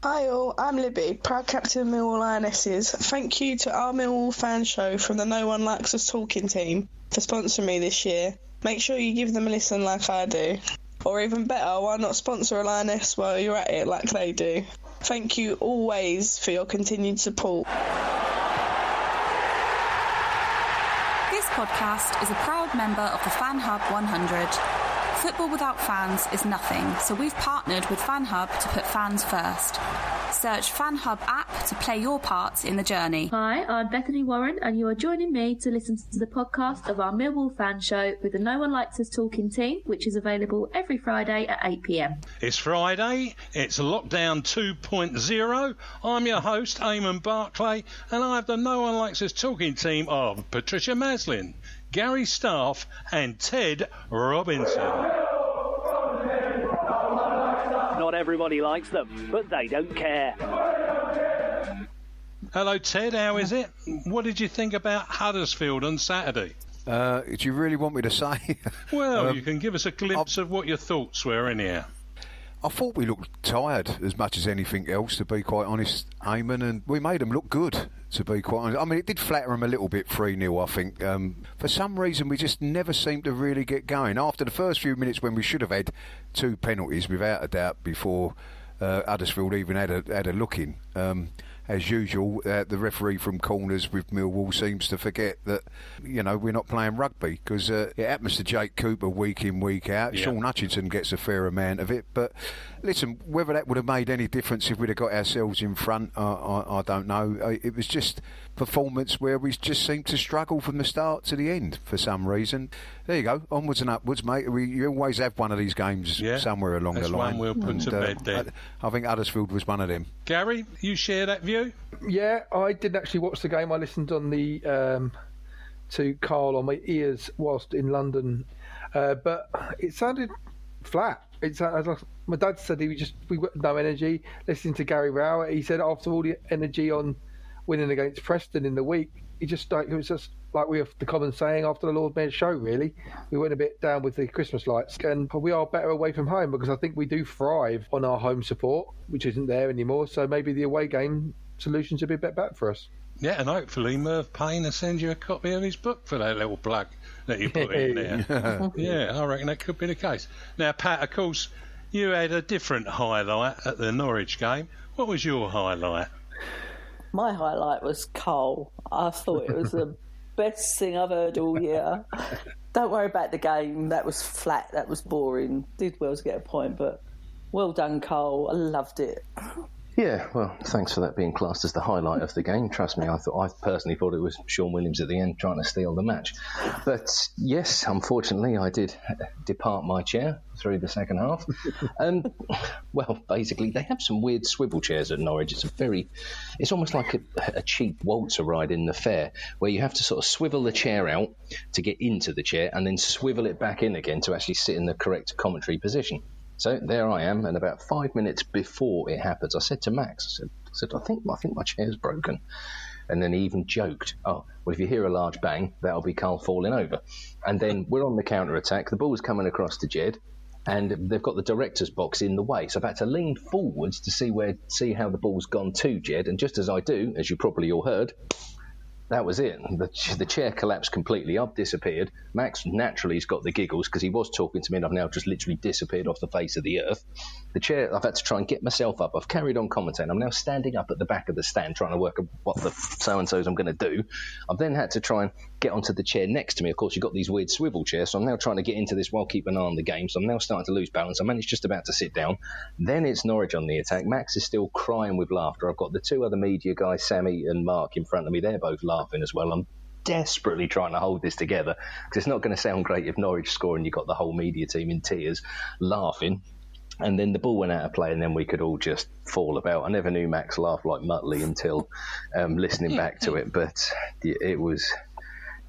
Hi all, I'm Libby, proud captain of Millwall Lionesses. Thank you to our Millwall fan show from the No One Likes Us Talking team for sponsoring me this year. Make sure you give them a listen like I do. Or even better, why not sponsor a Lioness while you're at it like they do? Thank you always for your continued support. This podcast is a proud member of the Fan Hub 100. Football without fans is nothing, so we've partnered with Fan Hub to put fans first. Search Fan Hub app to play your part in the journey. Hi, I'm Bethany Warren, and you are joining me to listen to the podcast of our Millwall fan show with the No One Likes Us Talking team, which is available every Friday at 8 p.m. It's Friday, it's Lockdown 2.0. I'm your host, Eamon Barclay, and I have the No One Likes Us Talking team of Patricia Maslin, Gary Staff and Ted Robinson. Not everybody likes them, but they don't care. Hello Ted, how is it? What did you think about Huddersfield on Saturday? Do you really want me to say? Well, you can give us a glimpse of what your thoughts were in here. I thought we looked tired as much as anything else, to be quite honest, Eamon, and we made them look good, to be quite honest. I mean, it did flatter them a little bit 3-0, I think. For some reason, we just never seemed to really get going. After the first few minutes when we should have had 2 penalties, without a doubt, before Huddersfield even had a look in. As usual, the referee from corners with Millwall seems to forget that, you know, we're not playing rugby, because it happens to Jake Cooper week in, week out. Yeah. Sean Hutchinson gets a fair amount of it. But listen, whether that would have made any difference if we'd have got ourselves in front, I don't know. It was just performance where we just seemed to struggle from the start to the end for some reason. There you go, onwards and upwards, mate. You always have one of these games somewhere along the line. That's one we'll put to bed then. I think Huddersfield was one of them. Gary, you share that view? Yeah, I didn't actually watch the game. I listened on the to Carl on my ears whilst in London, but it sounded flat. It sounded like my dad said we got no energy. Listening to Gary Rowett, he said after all the energy on winning against Preston in the week, it was just like we have the common saying after the Lord Mayor's show, really. We went a bit down with the Christmas lights, and we are better away from home because I think we do thrive on our home support, which isn't there anymore. So maybe the away game solutions would be a bit better for us. Yeah, and hopefully Merv Payne will send you a copy of his book for that little plug that you put in there. Yeah, I reckon that could be the case. Now, Pat, of course, you had a different highlight at the Norwich game. What was your highlight? My highlight was Cole. I thought it was the best thing I've heard all year. Don't worry about the game. That was flat. That was boring. Did well to get a point, but well done, Cole. I loved it. Yeah, well, thanks for that being classed as the highlight of the game. Trust me, I personally thought it was Sean Williams at the end trying to steal the match. But yes, unfortunately, I did depart my chair through the second half. Well, basically, they have some weird swivel chairs at Norwich. It's almost like a cheap waltzer ride in the fair, where you have to sort of swivel the chair out to get into the chair and then swivel it back in again to actually sit in the correct commentary position. So there I am, and about 5 minutes before it happens, I said to Max, I said, I think my chair's broken. And then he even joked, oh, well, if you hear a large bang, that'll be Carl falling over. And then we're on the counter-attack, the ball's coming across to Jed, and they've got the director's box in the way. So I've had to lean forwards to see how the ball's gone to Jed, and just as I do, as you probably all heard, that was it. The chair collapsed completely. I've disappeared. Max naturally has got the giggles because he was talking to me and I've now just literally disappeared off the face of the earth. The chair, I've had to try and get myself up. I've carried on commentating. I'm now standing up at the back of the stand trying to work out what the so-and-sos I'm going to do. I've then had to try and get onto the chair next to me. Of course, you've got these weird swivel chairs, so I'm now trying to get into this while keeping an eye on the game. So I'm now starting to lose balance. I managed just about to sit down. Then it's Norwich on the attack. Max is still crying with laughter. I've got the two other media guys, Sammy and Mark, in front of me. They're both laughing as well. I'm desperately trying to hold this together because it's not going to sound great if Norwich score and you've got the whole media team in tears laughing. And then the ball went out of play and then we could all just fall about. I never knew Max laughed like Muttley until listening back to it, but it was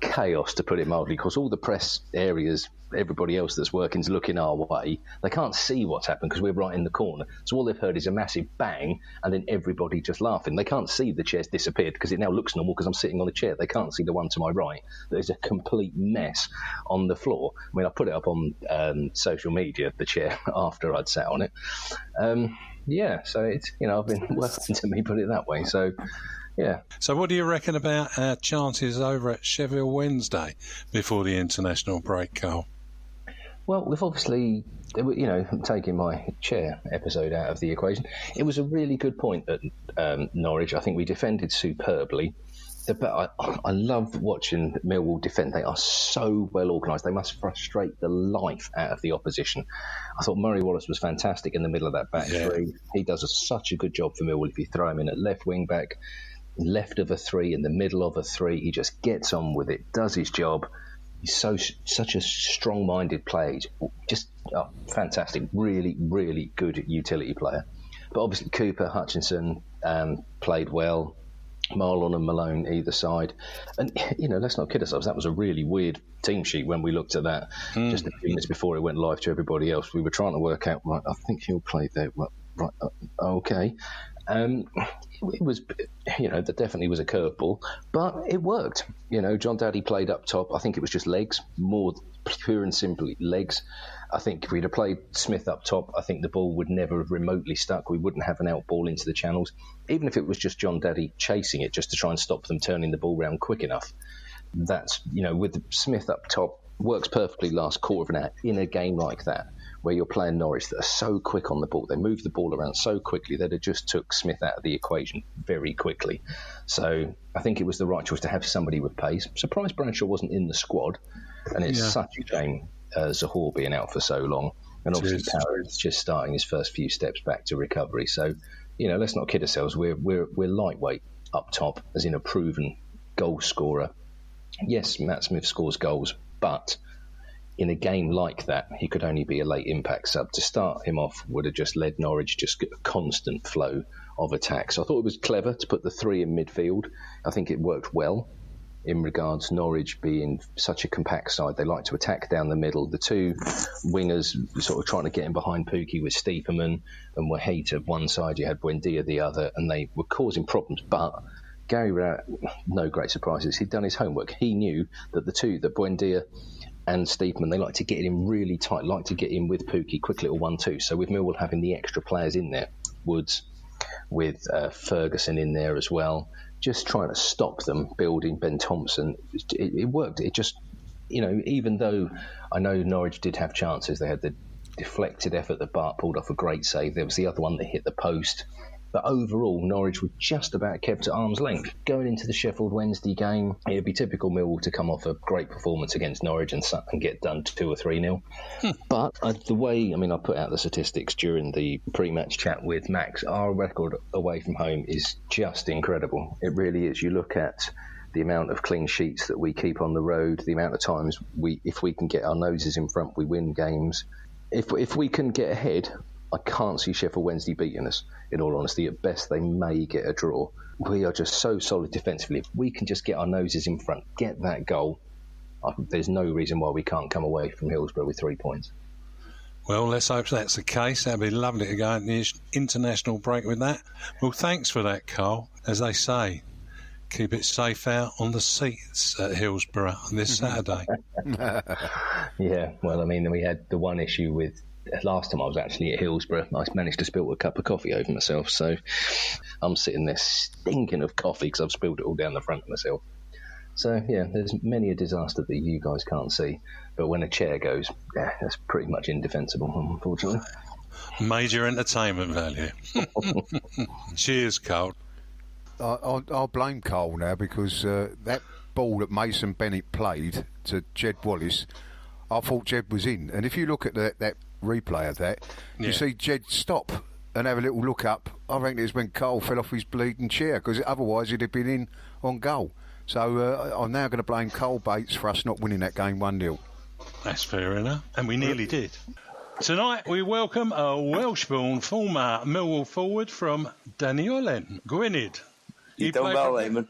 chaos, to put it mildly, because all the press areas, everybody else that's working's looking our way. They can't see what's happened because we're right in the corner. So all they've heard is a massive bang and then everybody just laughing. They can't see the chair's disappeared because it now looks normal because I'm sitting on a chair. They can't see the one to my right. There's a complete mess on the floor. I mean, I put it up on social media, the chair, after I'd sat on it. Yeah, so it's, I've been working to me, put it that way. So, yeah. So what do you reckon about our chances over at Sheffield Wednesday before the international break, Carl? Well, we've obviously, taking my chair episode out of the equation, it was a really good point at Norwich. I think we defended superbly. But I love watching Millwall defend. They are so well organised. They must frustrate the life out of the opposition. I thought Murray Wallace was fantastic in the middle of that back three. He does such a good job for Millwall. If you throw him in at left wing back, left of a three, in the middle of a three, he just gets on with it, does his job. He's such a strong-minded player. He's just fantastic. Really, really good utility player. But obviously Cooper, Hutchinson played well. Marlon and Malone either side. And, let's not kid ourselves. That was a really weird team sheet when we looked at that just a few minutes before it went live to everybody else. We were trying to work out, right, I think he'll play there. Right, okay. It was, there definitely was a curveball, but it worked. John Daddy played up top. I think it was just legs, more pure and simply legs. I think if we'd have played Smith up top, I think the ball would never have remotely stuck. We wouldn't have an out ball into the channels. Even if it was just John Daddy chasing it just to try and stop them turning the ball round quick enough. That's, with Smith up top, works perfectly last quarter of an hour in a game like that, where you're playing Norwich that are so quick on the ball. They move the ball around so quickly that it just took Smith out of the equation very quickly. So I think it was the right choice to have somebody with pace. Surprised Bradshaw wasn't in the squad, and it's such a shame Zahor being out for so long. And obviously Power is just starting his first few steps back to recovery. So, let's not kid ourselves. We're lightweight up top, as in a proven goal scorer. Yes, Matt Smith scores goals, but in a game like that, he could only be a late impact sub. To start him off would have just led Norwich just a constant flow of attack. So I thought it was clever to put the three in midfield. I think it worked well in regards Norwich being such a compact side. They like to attack down the middle. The two wingers sort of trying to get in behind Pookie with Stiepermann and Wahita of one side. You had Buendia the other, and they were causing problems. But Gary Rowett, no great surprises. He'd done his homework. He knew that that Buendia and Stiepermann, they like to get in really tight, like to get in with Pookie, quick little 1-2. So with Millwall having the extra players in there, Woods, with Ferguson in there as well, just trying to stop them building Ben Thompson, it worked. It just, even though I know Norwich did have chances, they had the deflected effort that Bart pulled off a great save. There was the other one that hit the post. But overall, Norwich were just about kept at arm's length. Going into the Sheffield Wednesday game, it would be typical Millwall to come off a great performance against Norwich and get done 2 or 3-0. But the way, I put out the statistics during the pre-match chat with Max, our record away from home is just incredible. It really is. You look at the amount of clean sheets that we keep on the road, the amount of times if we can get our noses in front, we win games. If we can get ahead, I can't see Sheffield Wednesday beating us, in all honesty. At best, they may get a draw. We are just so solid defensively. If we can just get our noses in front, get that goal, there's no reason why we can't come away from Hillsborough with 3 points. Well, let's hope that's the case. That'd be lovely to go in the international break with that. Well, thanks for that, Carl. As they say, keep it safe out on the seats at Hillsborough this Saturday. Yeah, well, we had the one issue with last time I was actually at Hillsborough, I managed to spill a cup of coffee over myself, so I'm sitting there stinking of coffee because I've spilled it all down the front of myself. So yeah, there's many a disaster that you guys can't see, but when a chair goes, that's pretty much indefensible, unfortunately. Major entertainment value. Cheers, Carl. I'll blame Cole now because that ball that Mason Bennett played to Jed Wallace, I thought Jed was in, and if you look at that replay of that, you see Jed stop and have a little look up. I reckon it was when Cole fell off his bleeding chair, because otherwise he'd have been in on goal. So I'm now going to blame Cole Bates for us not winning that game 1-0. That's fair enough, and we nearly did. Tonight we welcome a Welsh-born former Millwall forward from Daniolen, Gwynedd. You done well, Eamon.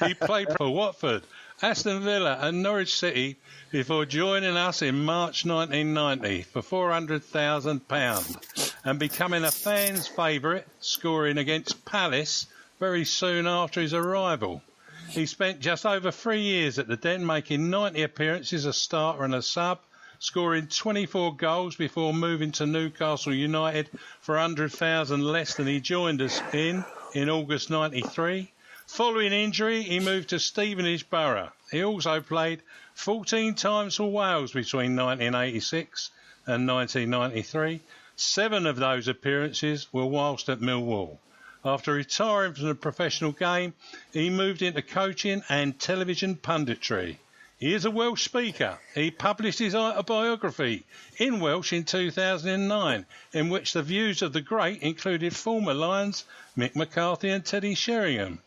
He played for Watford, Aston Villa and Norwich City before joining us in March 1990 for £400,000 and becoming a fan's favourite, scoring against Palace very soon after his arrival. He spent just over 3 years at the Den, making 90 appearances, a starter and a sub, scoring 24 goals before moving to Newcastle United for 100,000 less than he joined us in August 93. Following injury, he moved to Stevenage Borough. He also played 14 times for Wales between 1986 and 1993. 7 of those appearances were whilst at Millwall. After retiring from the professional game, he moved into coaching and television punditry. He is a Welsh speaker. He published his autobiography in Welsh in 2009, in which the views of the great included former Lions Mick McCarthy and Teddy Sheringham.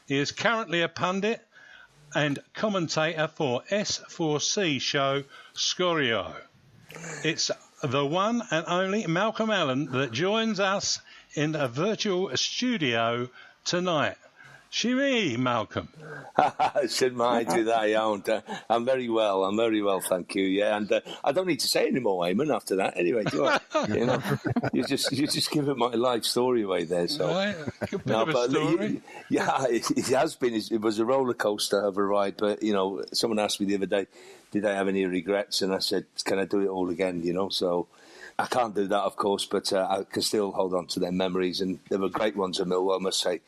He is currently a pundit and commentator for S4C show Scorio. It's the one and only Malcolm Allen that joins us in a virtual studio tonight. Shimmy, Malcolm. Should mind do that, I'm very well, thank you. Yeah, and I don't need to say any more, Eamon, after that. Anyway, do I? You just given my life story away there. So, right. Story. It has been. It was a roller coaster of a ride, but someone asked me the other day, did I have any regrets? And I said, can I do it all again? So. I can't do that, of course, but I can still hold on to their memories, and they were great ones at Millwall, I must say.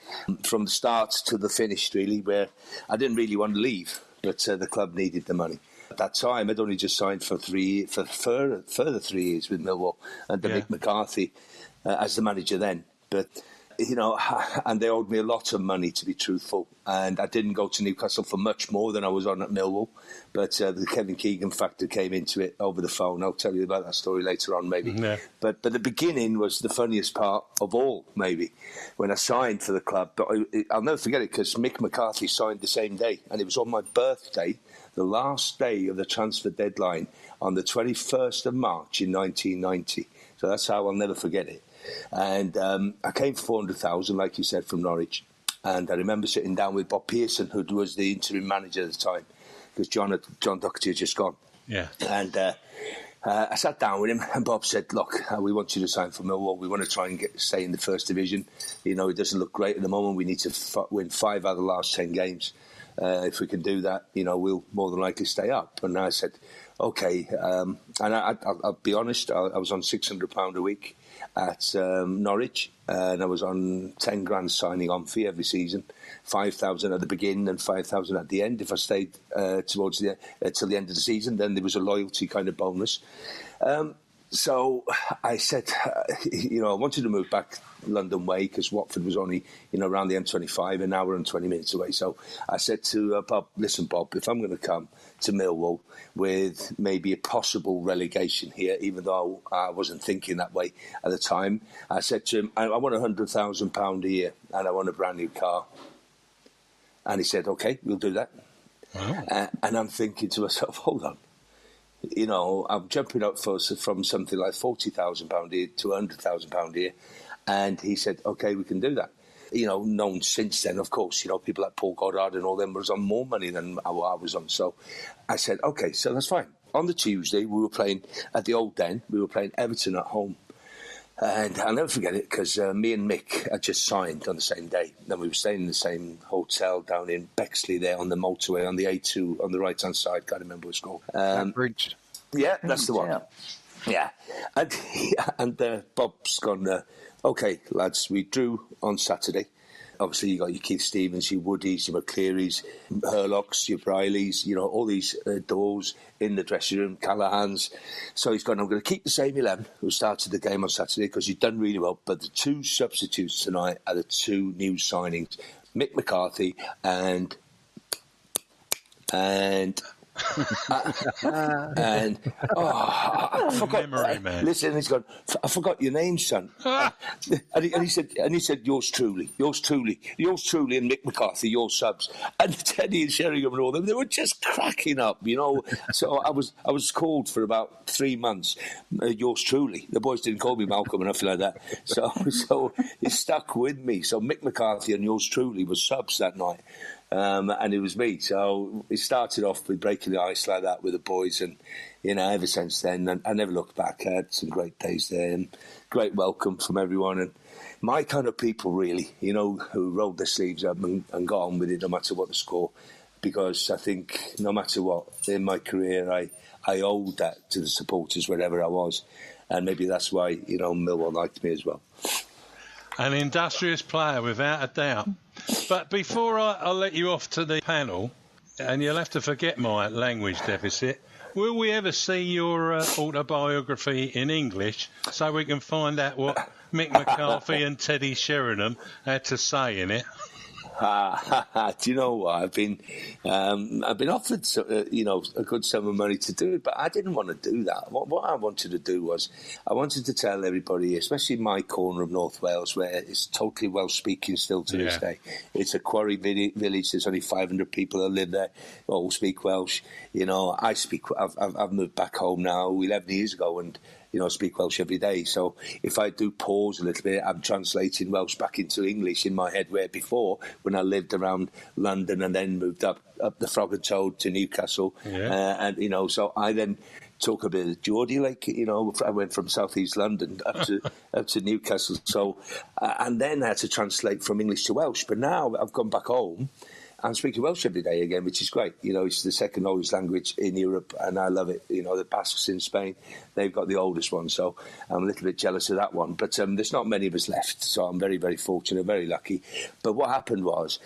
From the start to the finish, really, where I didn't really want to leave, but the club needed the money. At that time, I'd only just signed for further 3 years with Millwall, under Mick McCarthy as the manager then. But and they owed me a lot of money, to be truthful. And I didn't go to Newcastle for much more than I was on at Millwall. But the Kevin Keegan factor came into it over the phone. I'll tell you about that story later on, maybe. Yeah. But the beginning was the funniest part of all, maybe, when I signed for the club. But I'll never forget it, because Mick McCarthy signed the same day. And it was on my birthday, the last day of the transfer deadline, on the 21st of March in 1990. So that's how I'll never forget it. And I came for 400,000, like you said, from Norwich. And I remember sitting down with Bob Pearson, who was the interim manager at the time, because John Doherty had just gone. Yeah. And I sat down with him, and Bob said, look, we want you to sign for Millwall. We want to try and stay in the first division. It doesn't look great at the moment. We need to win 5 out of the last 10 games. If we can do that, we'll more than likely stay up. And I said, OK. And I'll be honest, I was on £600 a week at Norwich, and I was on 10 grand signing on fee every season, 5,000 at the beginning and 5,000 at the end. If I stayed towards the till the end of the season, then there was a loyalty kind of bonus. So I said, I wanted to move back London way, because Watford was only, around the M25, an hour and 20 minutes away. So I said to Bob, listen, Bob, if I'm going to come to Millwall with maybe a possible relegation here, even though I wasn't thinking that way at the time, I said to him, I want £100,000 a year and I want a brand new car. And he said, OK, we'll do that. Wow. And I'm thinking to myself, hold on. I'm jumping up from something like £40,000 a year to £100,000 a year. And he said, OK, we can do that. Known since then, of course, people like Paul Goddard and all them was on more money than I was on. So I said, OK, so that's fine. On the Tuesday, we were playing at the Old Den. We were playing Everton at home. And I'll never forget it, because me and Mick had just signed on the same day. Then we were staying in the same hotel down in Bexley there on the motorway, on the A2, on the right-hand side. Can't remember what it's called. Bridge. Yeah, that's the one. Yeah. And Bob's gone, OK, lads, we drew on Saturday. Obviously, you got your Keith Stevens, your Woodies, your McClearys, Hurlocks, your Brileys, all these doors in the dressing room, Callahan's. So he's gone, I'm going to keep the same 11 who started the game on Saturday, because you've done really well. But the 2 substitutes tonight are the 2 new signings, Mick McCarthy and I forgot. Memory, man. Listen, he's gone, I forgot your name, son. and he said, yours truly, and Mick McCarthy, your subs, and Teddy and Sheringham and all them. They were just cracking up, So I was called for about 3 months. Yours truly. The boys didn't call me Malcolm or nothing like that. So it stuck with me. So Mick McCarthy and yours truly was subs that night. And it was me. So it started off with breaking the ice like that with the boys. And, ever since then, I never looked back. I had some great days there and great welcome from everyone. And my kind of people, really, who rolled their sleeves up and got on with it no matter what the score. Because I think no matter what, in my career, I owed that to the supporters wherever I was. And maybe that's why, Millwall liked me as well. An industrious player, without a doubt. But before I'll let you off to the panel, and you'll have to forget my language deficit, will we ever see your autobiography in English so we can find out what Mick McCarthy and Teddy Sheringham had to say in it? Do you know what? I've been offered, a good sum of money to do it, but I didn't want to do that. What I wanted to do was, I wanted to tell everybody, especially my corner of North Wales, where it's totally Welsh-speaking still to this day. It's a quarry village. There's only 500 people that live there, all speak Welsh. I've moved back home now 11 years ago, and speak Welsh every day. So if I do pause a little bit, I'm translating Welsh back into English in my head, where before, when I lived around London and then moved up the Frog and Toad to Newcastle, so I then talk a bit of Geordie, I went from southeast London up to Newcastle. So, and then I had to translate from English to Welsh. But now I've gone back home. I'm speaking Welsh every day again, which is great. It's the second oldest language in Europe, and I love it. The Basques in Spain, they've got the oldest one, so I'm a little bit jealous of that one. But there's not many of us left, so I'm very, very fortunate, very lucky. But what happened was,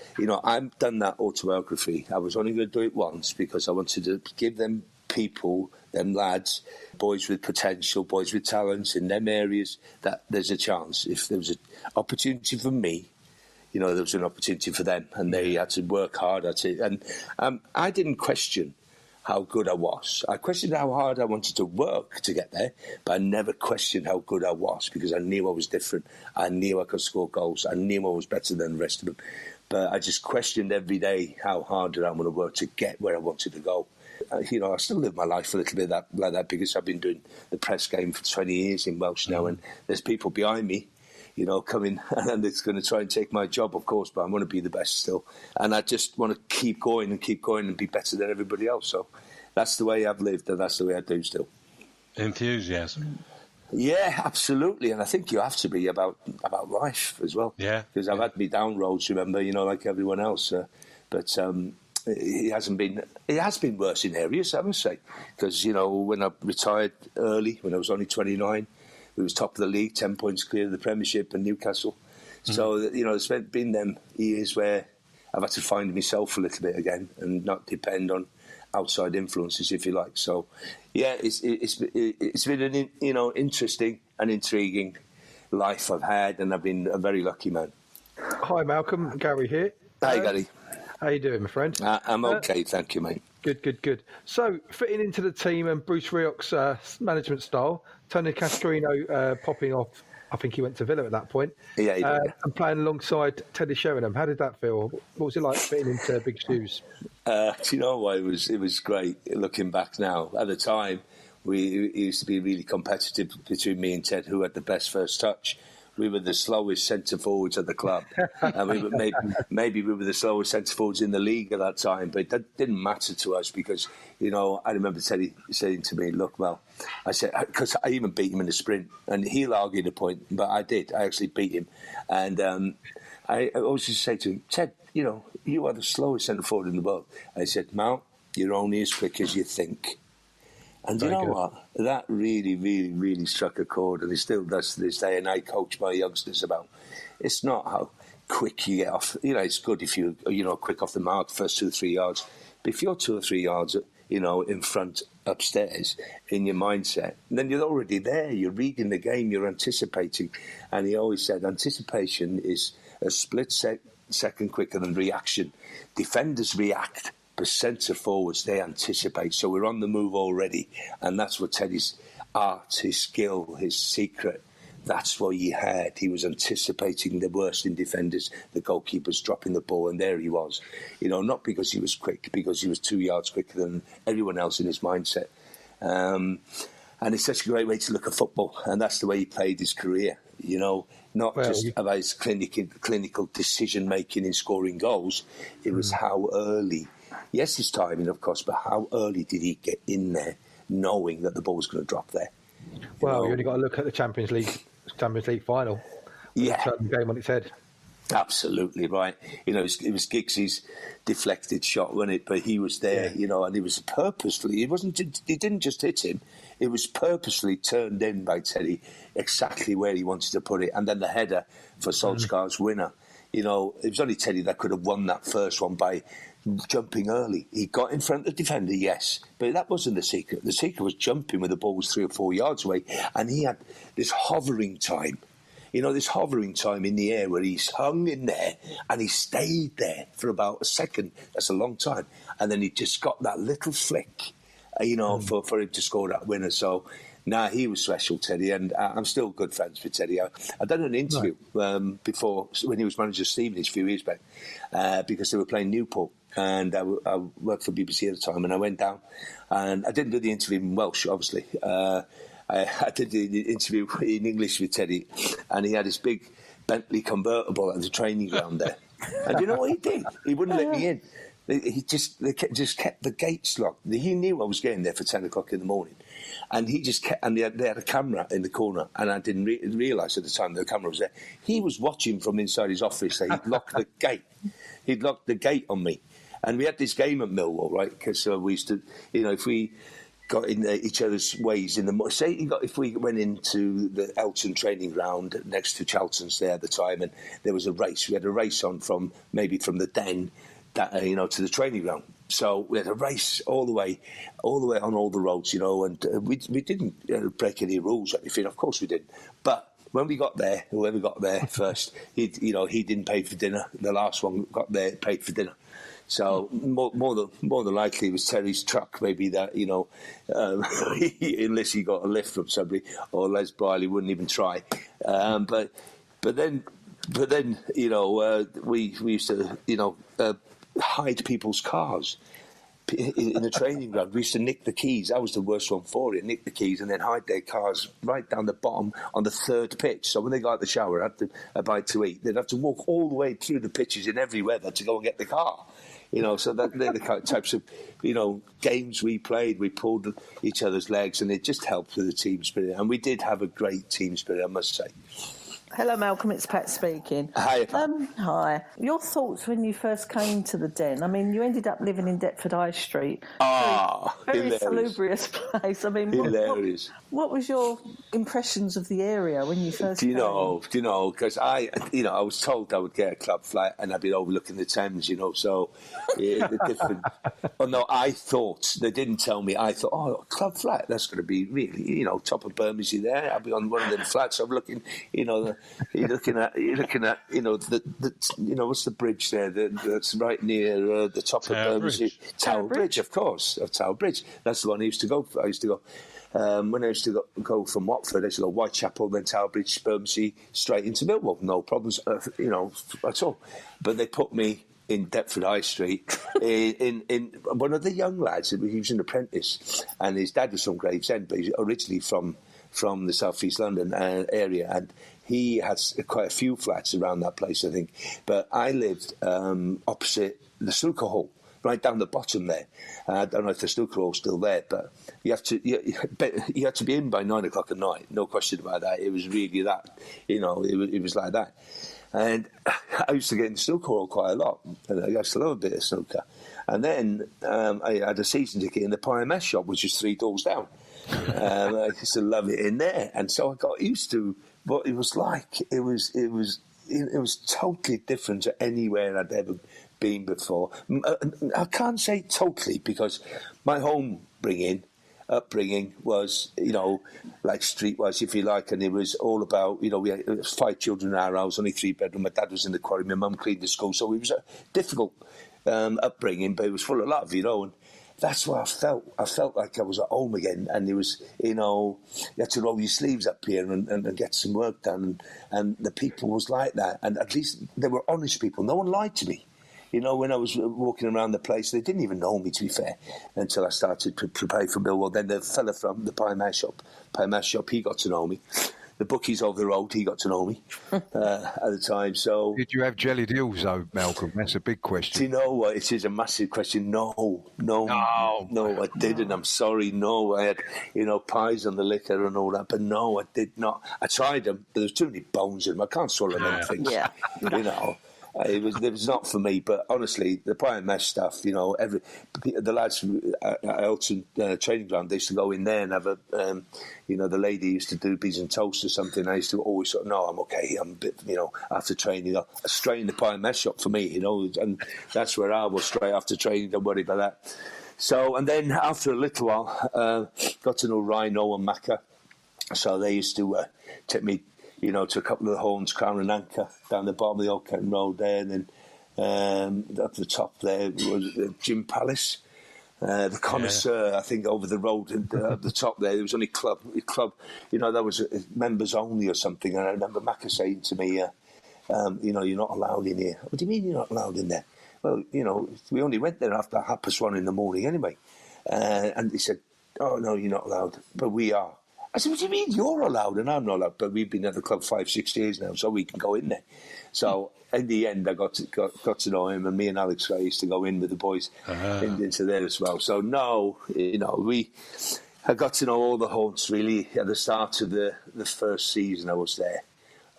I've done that autobiography. I was only going to do it once because I wanted to give them people, them lads, boys with potential, boys with talents in them areas, that there's a chance. If there was an opportunity for me, there was an opportunity for them, and they had to work hard at it. And I didn't question how good I was. I questioned how hard I wanted to work to get there, but I never questioned how good I was, because I knew I was different. I knew I could score goals. I knew I was better than the rest of them. But I just questioned every day how hard did I want to work to get where I wanted to go. I still live my life a little bit like that because I've been doing the press game for 20 years in Welsh now, and there's people behind me coming, and it's going to try and take my job, of course, but I want to be the best still. And I just want to keep going and be better than everybody else. So that's the way I've lived, and that's the way I do still. Enthusiasm. Yeah, absolutely. And I think you have to be about life as well. Yeah. Because I've had me down roads, remember, like everyone else. But it has been worse in areas, I must say. Because, when I retired early, when I was only 29, we was top of the league, 10 points clear of the Premiership and Newcastle. So, there's been them years where I've had to find myself a little bit again and not depend on outside influences, if you like. So, yeah, it's been an interesting and intriguing life I've had, and I've been a very lucky man. Hi, Malcolm. Gary here. Hi, Gary. How you doing, my friend? I'm okay, thank you, mate. Good. So, fitting into the team and Bruce Rioch's management style, Tony Castrino popping off, I think he went to Villa at that point, yeah, he did. And playing alongside Teddy Sheringham. How did that feel? What was it like fitting into big shoes? Do you know what? It was great looking back now. At the time, it used to be really competitive between me and Ted, who had the best first touch. We were the slowest centre forwards at the club, and we were maybe we were the slowest centre forwards in the league at that time. But that didn't matter to us because I remember Teddy saying to me, "Look, Mel," I said, because I even beat him in the sprint, and he'll argue the point, but I did. I actually beat him, and I always just say to him, "Ted, you are the slowest centre forward in the world." I said, "Mel, you're only as quick as you think." And you know what? That really, really, really struck a chord, and it still does to this day. And I coach my youngsters about it's not how quick you get off. It's good if you're quick off the mark, first 2 or 3 yards. But if you're 2 or 3 yards, in front upstairs in your mindset, then you're already there. You're reading the game. You're anticipating. And he always said, anticipation is a split second quicker than reaction. Defenders react. But centre forwards, they anticipate. So we're on the move already. And that's what Teddy's art, his skill, his secret, that's what he had. He was anticipating the worst in defenders, the goalkeepers dropping the ball, and there he was. Not because he was quick, because he was 2 yards quicker than everyone else in his mindset. And it's such a great way to look at football. And that's the way he played his career, just about his clinical decision-making in scoring goals. It was how early... Yes, his timing, of course, but how early did he get in there knowing that the ball was going to drop there? You only got to look at the Champions League final. Yeah. Turn the game on its head. Absolutely right. You know, it was Giggsy's deflected shot, wasn't it? But he was there, you know, and it was purposefully. He didn't just hit him. It was purposefully turned in by Teddy exactly where he wanted to put it. And then the header for Solskjaer's winner. You know, it was only Teddy that could have won that first one by jumping early. He got in front of the defender, yes, but that wasn't the secret. The secret was jumping when the ball was 3 or 4 yards away, and he had this hovering time. You know, this hovering time in the air where he's hung in there and he stayed there for about a second. That's a long time. And then he just got that little flick, you know, for him to score that winner. So, he was special, Teddy, and I'm still good friends with Teddy. I done an interview before, when he was manager of Stevenage a few years back, because they were playing Newport. And I worked for BBC at the time, and I went down. And I didn't do the interview in Welsh, obviously. I did the interview in English with Teddy, and he had his big Bentley convertible at the training ground there. And you know what he did? He wouldn't let me in. They kept the gates locked. He knew I was getting there for 10 o'clock in the morning. And he just kept, and they had a camera in the corner, and I didn't realise at the time the camera was there. He was watching from inside his office. He'd locked the gate. He'd locked the gate on me. And we had this game at Millwall, right? Because we used to, you know, if we got in each other's ways in the if we went into the Elton training ground next to Charlton's there at the time, and there was a race. We had a race on from the den, to the training ground. So we had a race all the way on all the roads, you know, and we didn't break any rules or anything. Of course we didn't. But when we got there, whoever got there first, he didn't pay for dinner. The last one got there, paid for dinner. So more than likely it was Terry's truck, maybe that, you know, unless he got a lift from somebody, or Les Briley wouldn't even try. But then you know, we used to, you know, hide people's cars in the training ground. We used to nick the keys. That was the worst one for it. Nick the keys and then hide their cars right down the bottom on the third pitch. So when they got out the shower, had a bite to eat, they'd have to walk all the way through the pitches in every weather to go and get the car. You know, so they're the types of, you know, games we played. We pulled each other's legs, and it just helped with the team spirit. And we did have a great team spirit, I must say. Hello, Malcolm. It's Pat speaking. Hi, Pat. Hi. Your thoughts when you first came to the Den? I mean, you ended up living in Deptford High Street. Very salubrious place. I mean, hilarious. What was your impressions of the area when you first came? Do you know? Because I was told I would get a club flat, and I'd be overlooking the Thames. You know, so the different. Oh no, I thought they didn't tell me. I thought, club flat. That's going to be really, you know, top of Bermondsey there. I'll be on one of them flats. I'm looking, you know. You're looking at, you know, the you know, what's the bridge there? That's right near the top of Bermondsey. Tower Bridge, of course, Tower Bridge. That's the one I used to go for. I used to go when I used to go from Watford. I used to go Whitechapel, then Tower Bridge, Bermondsey, straight into Millwall. No problems, you know, at all. But they put me in Deptford High Street in one of the young lads. He was an apprentice, and his dad was from Gravesend, but he's originally from the South East London area, and he has quite a few flats around that place, I think. But I lived opposite the snooker hall, right down the bottom there. I don't know if the snooker hall's still there, but you had to be in by 9 o'clock at night. No question about that. It was really that, you know, it was like that. And I used to get in the snooker hall quite a lot, and I used to love a bit of snooker. And then I had a season ticket in the Pie Mess shop, which was 3 doors down. I used to love it in there, and so I got used to what it was like. It was totally different to anywhere I'd ever been before. I can't say totally, because my upbringing was, you know, like streetwise, if you like, and it was all about, you know, we had 5 children in our house, only 3 bedroom. My dad was in the quarry, my mum cleaned the school, so it was a difficult upbringing, but it was full of love, you know, and that's what I felt. I felt like I was at home again, and it was, you know, you had to roll your sleeves up here and get some work done, and the people was like that, and at least they were honest people. No one lied to me. You know, when I was walking around the place, they didn't even know me, to be fair, until I started to play for Millwall. Then the fella from the Pie Mash shop, he got to know me. the bookies over the road, he got to know me at the time. So, did you have jelly deals though, Malcolm? That's a big question. Do you know what? It is a massive question. No, I didn't. I'm sorry. No, I had, pies on the liquor and all that, but no, I did not. I tried them, but there's too many bones in them. I can't swallow them things. Yeah. It was not for me. But honestly, the pie and mash stuff, the lads at Elton training ground, they used to go in there and have a, the lady used to do beans and toast or something. I used to always sort of, no, I'm okay. I'm a bit, after training, straight in the pie and mash shop for me, and that's where I was straight after training. Don't worry about that. So, and then after a little while, got to know Rhino and Macca. So they used to take me, to a couple of the Horns, Crown and Anchor, down the bottom of the Old Kent Road there, and then up the top there was Gym Palace. The Connoisseur, I think, over the road and at the top there was only club, that was members only or something. And I remember Macca saying to me, you're not allowed in here. What do you mean you're not allowed in there? Well, we only went there after 1:30 in the morning anyway. And he said, oh, no, you're not allowed, but we are. I said, what do you mean you're allowed and I'm not allowed? But we've been at the club 5-6 years now, so we can go in there. So in the end, I got to know him, and me and Alex used to go in with the boys into there as well. So no, I got to know all the Horns really at the start of the first season I was there.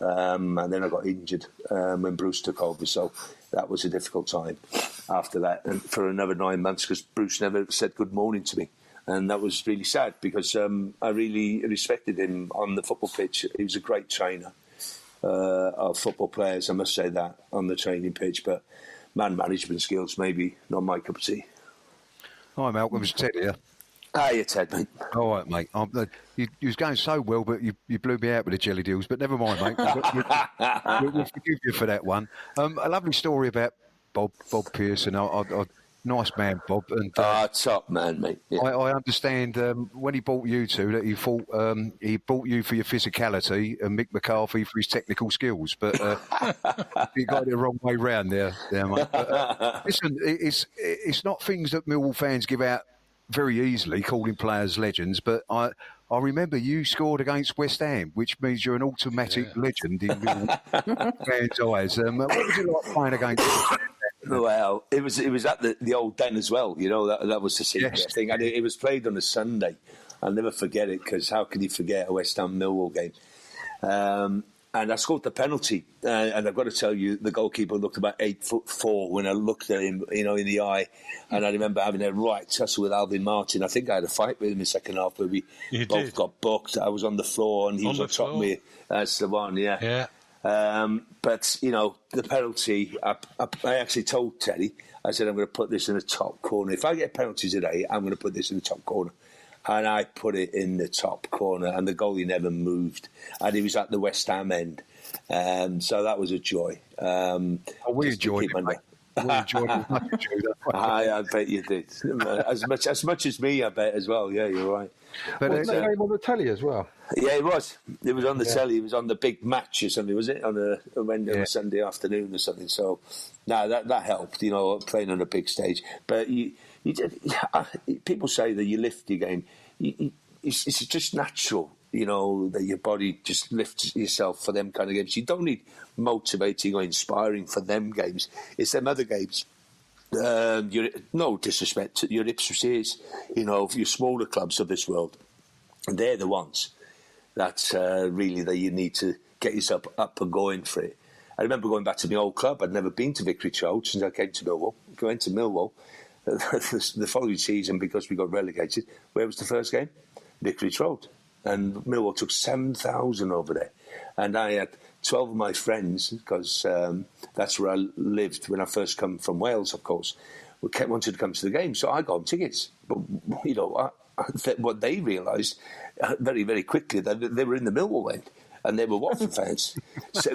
And then I got injured when Bruce took over, so that was a difficult time after that, and for another 9 months, because Bruce never said good morning to me. And that was really sad, because I really respected him on the football pitch. He was a great trainer of football players, I must say that, on the training pitch. But man management skills, maybe not my cup of tea. Hi, Malcolm. It's Ted here. Hiya, Ted, mate. All right, mate. You was going so well, but you blew me out with the jelly deals. But never mind, mate. We'll forgive you for that one. A lovely story about Bob Pearson. Nice man, Bob. And top man, mate. Yeah. I understand when he bought you two that he bought you for your physicality and Mick McCarthy for his technical skills. But you got it the wrong way round there mate. But, listen, it's not things that Millwall fans give out very easily, calling players legends. But I remember you scored against West Ham, which means you're an automatic legend in Millwall fans' eyes. What was it like playing against? Well, it was at the old Den as well. That was the secret thing. And it was played on a Sunday. I'll never forget it, because how can you forget a West Ham Millwall game? And I scored the penalty. And I've got to tell you, the goalkeeper looked about 8'4" when I looked at him, in the eye. And I remember having a right tussle with Alvin Martin. I think I had a fight with him in the second half where we both got booked. I was on the floor and he was on top of me. That's the one, yeah. But, the penalty, I actually told Teddy, I said, I'm going to put this in the top corner. If I get a penalty today, I'm going to put this in the top corner. And I put it in the top corner, and the goalie never moved. And he was at the West Ham end. So that was a joy. We enjoyed it, mate. We enjoyed it. I bet you did. As much as me, I bet as well. Yeah, you're right. But wasn't that game on the telly as well? Yeah, it was. It was on the telly. It was on the big match or something, was it? On a Sunday afternoon or something. So, no, that helped, playing on a big stage. But people say that you lift your game. It's just natural, that your body just lifts yourself for them kind of games. You don't need motivating or inspiring for them games. It's them other games. No disrespect to your Ipswich's, your smaller clubs of this world. And they're the ones that really that you need to get yourself up and going for it. I remember going back to my old club. I'd never been to Vicarage Road since I came to Millwall. I went to Millwall the following season because we got relegated. Where was the first game? Vicarage Road. And Millwall took 7,000 over there. And I had 12 of my friends, because that's where I lived when I first come from Wales, of course, wanted to come to the game. So I got them tickets. But, what they realised very, very quickly, that they were in the Millwall end. And they were Watford fans. So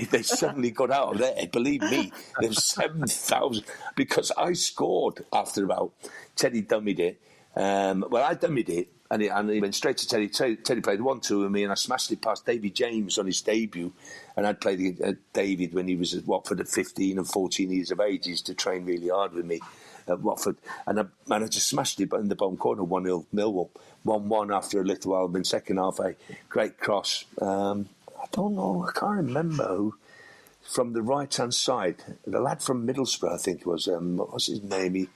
they suddenly got out of there. Believe me, there was 7,000. Because I scored after about, Teddy dummied it. I dummied it. and he went straight to Teddy. Teddy played 1-2 with me, and I smashed it past David James on his debut. And I'd played David when he was at Watford at 15 and 14 years of age. He used to train really hard with me at Watford. And I just smashed it in the bottom corner, 1-0 Millwall. 1-1 after a little while. Then second half, a great cross. I don't know, I can't remember who. From the right-hand side, the lad from Middlesbrough, I think it was. What was his name?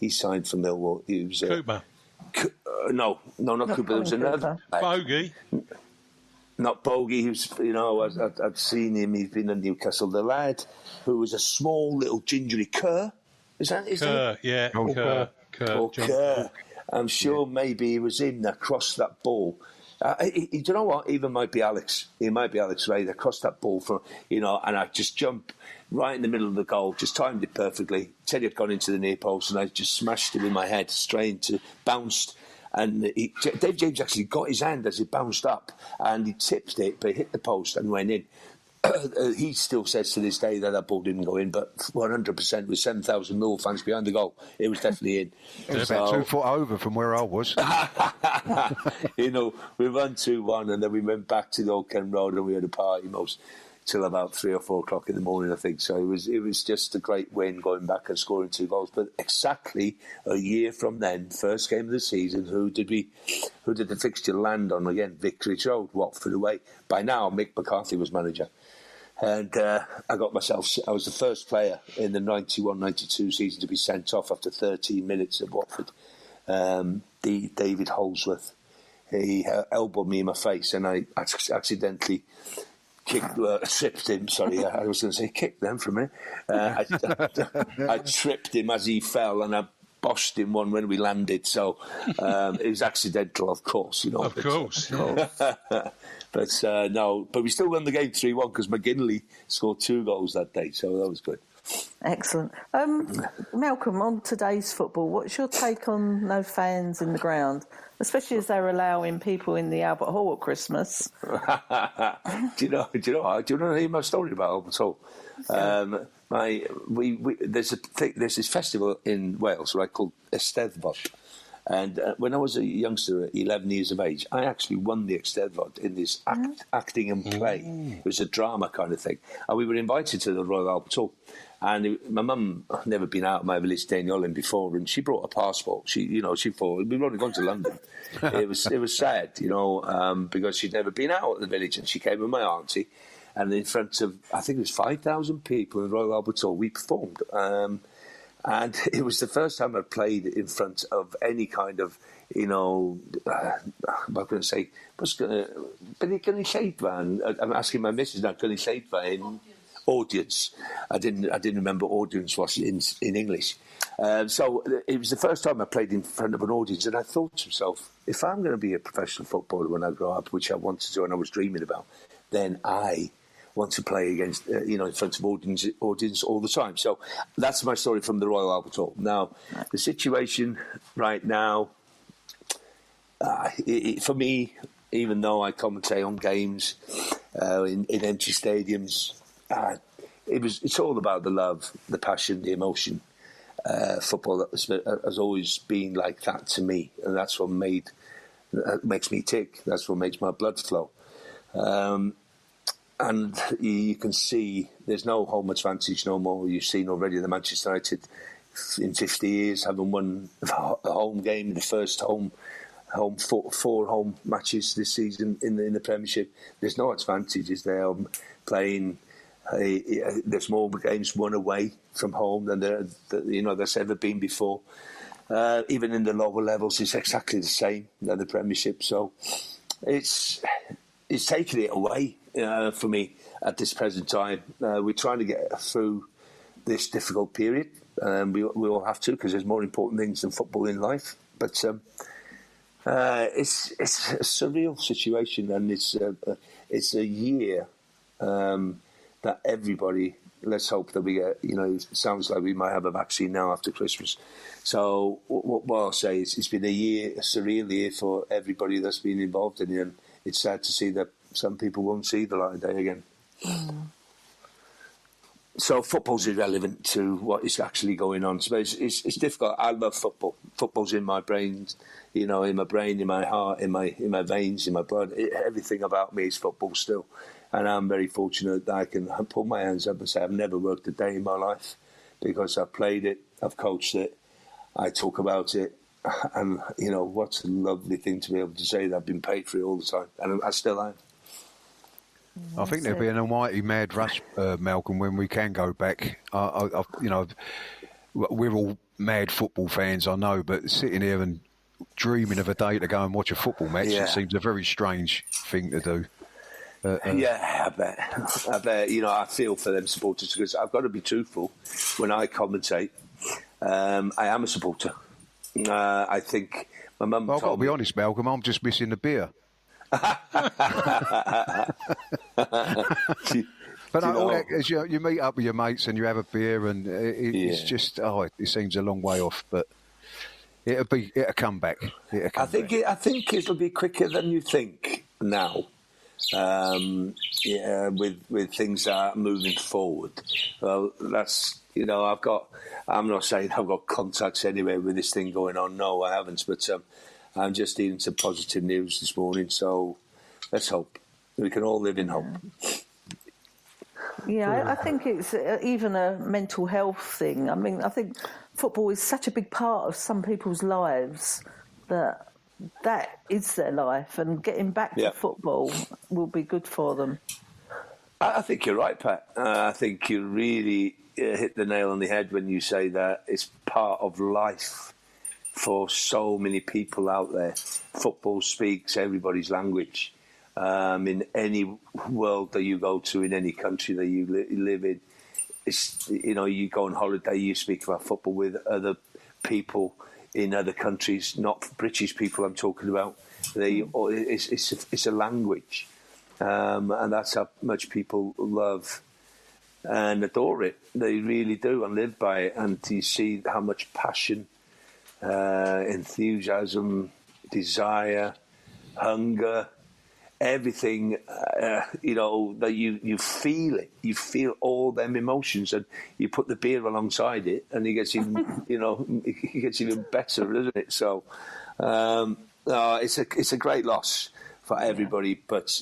He signed for Millwall. He was Cooper. No, not Cooper. There was another Bogey. Not Bogey. He was, I'd seen him. He's been at Newcastle. The lad who was a small little gingery Kerr. Is that? Yeah, Kerr. Kerr. I'm sure maybe he was him that crossed that ball. Do you know what? Even might be Alex. He might be Alex Ray that crossed that ball from, and I just jumped right in the middle of the goal, just timed it perfectly. Teddy had gone into the near post, and I just smashed him in my head, straight to bounced. And Dave James actually got his hand as it bounced up, and he tipped it, but it hit the post and went in. He still says to this day that ball didn't go in, but 100% with 7,000 Millwall fans behind the goal, it was definitely in. It was about 2 foot over from where I was. We won 2-1, and then we went back to the Old Kent Road, and we had a party till about 3 or 4 o'clock in the morning, I think. So it was just a great win, going back and scoring 2 goals. But exactly a year from then, first game of the season, who did the fixture land on again? Vicarage Road, Watford away. By now, Mick McCarthy was manager. And I was the first player in the 91-92 season to be sent off after 13 minutes at Watford. David Holsworth, he elbowed me in my face, and I accidentally tripped him. Sorry, I was going to say kicked them for a minute. I tripped him as he fell, and I boshed him one when we landed. So it was accidental, of course. Of course. But we still won the game 3-1 because McGinley scored 2 goals that day, so that was good. Excellent. Malcolm, on today's football, what's your take on no fans in the ground, especially as they're allowing people in the Albert Hall at Christmas? Do you know my story about Albert Hall? There's this festival in Wales, right, called Eisteddfod. And when I was a youngster at 11 years of age, I actually won the Eisteddfod in this acting and play. It was a drama kind of thing. And we were invited to the Royal Albert Hall. And my mum had never been out of my village, Dainolin, before, and she brought a passport. She thought we'd only gone to London. It was sad, because she'd never been out of the village, and she came with my auntie, and in front of, I think it was 5,000 people in Royal Albert Hall, we performed. And it was the first time I played in front of any kind of, I'm going to say, I'm asking my missus now, audience. I didn't remember audience was in English. So it was the first time I played in front of an audience, and I thought to myself, if I'm going to be a professional footballer when I grow up, which I wanted to and I was dreaming about, then I want to play against, in front of audience all the time. So that's my story from the Royal Albert Hall. Now, the situation right now, for me, even though I commentate on games in empty stadiums, it's all about the love, the passion, the emotion. Football has always been like that to me, and that's what makes me tick. That's what makes my blood flow. And you can see there's no home advantage no more. You've seen already the Manchester United in 50 years haven't won a home game in the first four home matches this season in the Premiership. There's no advantages there. Playing, there's more games won away from home than there's ever been before. Even in the lower levels, it's exactly the same than the Premiership. So it's taking it away for me at this present time. We're trying to get through this difficult period. We all have to, because there's more important things than football in life. But it's a surreal situation, and it's a year that everybody. Let's hope that we get. It sounds like we might have a vaccine now after Christmas. So what I'll say is, it's been a surreal year for everybody that's been involved in it, and it's sad to see that some people won't see the light of day again. So football's irrelevant to what is actually going on. So it's difficult. I love football. Football's in my brain, in my brain, in my heart, in my veins, in my blood. Everything about me is football still. And I'm very fortunate that I can put my hands up and say I've never worked a day in my life because I've played it, I've coached it, I talk about it. And, what's a lovely thing to be able to say that I've been paid for it all the time. And I still am. I think there'll be an almighty mad rush, Malcolm, when we can go back. We're all mad football fans, I know, but sitting here and dreaming of a day to go and watch a football match, it seems a very strange thing to do. I bet. I feel for them supporters because I've got to be truthful. When I commentate, I am a supporter. I think my mum. Well, I've got to be honest, Malcolm. I'm just missing the beer. But as you meet up with your mates and you have a beer, and it's just it seems a long way off, but it'll come back. I think it'll be quicker than you think now. With things that are moving forward. Well, that's I'm not saying I've got contacts anywhere with this thing going on. No, I haven't. But I'm just hearing some positive news this morning. So let's hope we can all live in hope. Yeah, I think it's even a mental health thing. I mean, I think football is such a big part of some people's lives that is their life, and getting back to football will be good for them. I think you're right, Pat. I think you really hit the nail on the head when you say that it's part of life for so many people out there. Football speaks everybody's language. In any world that you go to, in any country that you live in, it's, you go on holiday, you speak about football with other people in other countries, not British people I'm talking about. It's a language, and that's how much people love and adore it. They really do and live by it. And you see how much passion, enthusiasm, desire, hunger, everything, that you feel it. You feel all them emotions, and you put the beer alongside it, and it gets even, it gets even better, doesn't it? So, it's a great loss for everybody, but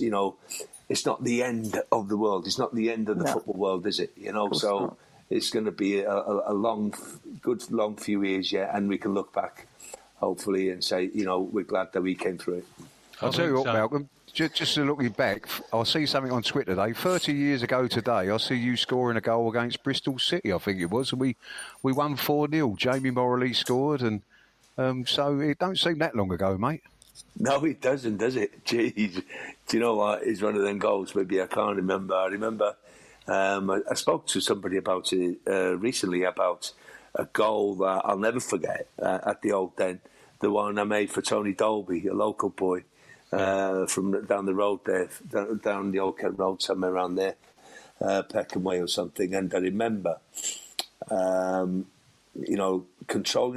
it's not the end of the world. It's not the end of the football world, is it? So it's going to be a long few years yet, and we can look back, hopefully, and say, we're glad that we came through it. I'll tell you what, Malcolm. Just looking back, I see something on Twitter today. 30 years ago today, I see you scoring a goal against Bristol City, I think it was, and we won 4-0. Jamie Morley scored, and so it don't seem that long ago, mate. No, it doesn't, does it? Jeez. Do you know what? It's one of them goals maybe I can't remember. I remember I spoke to somebody about it recently, about a goal that I'll never forget at the Old Den, the one I made for Tony Dolby, a local boy. From down the road there, down the Old Kent Road, somewhere around there, Peckham Way or something. And I remember, controlling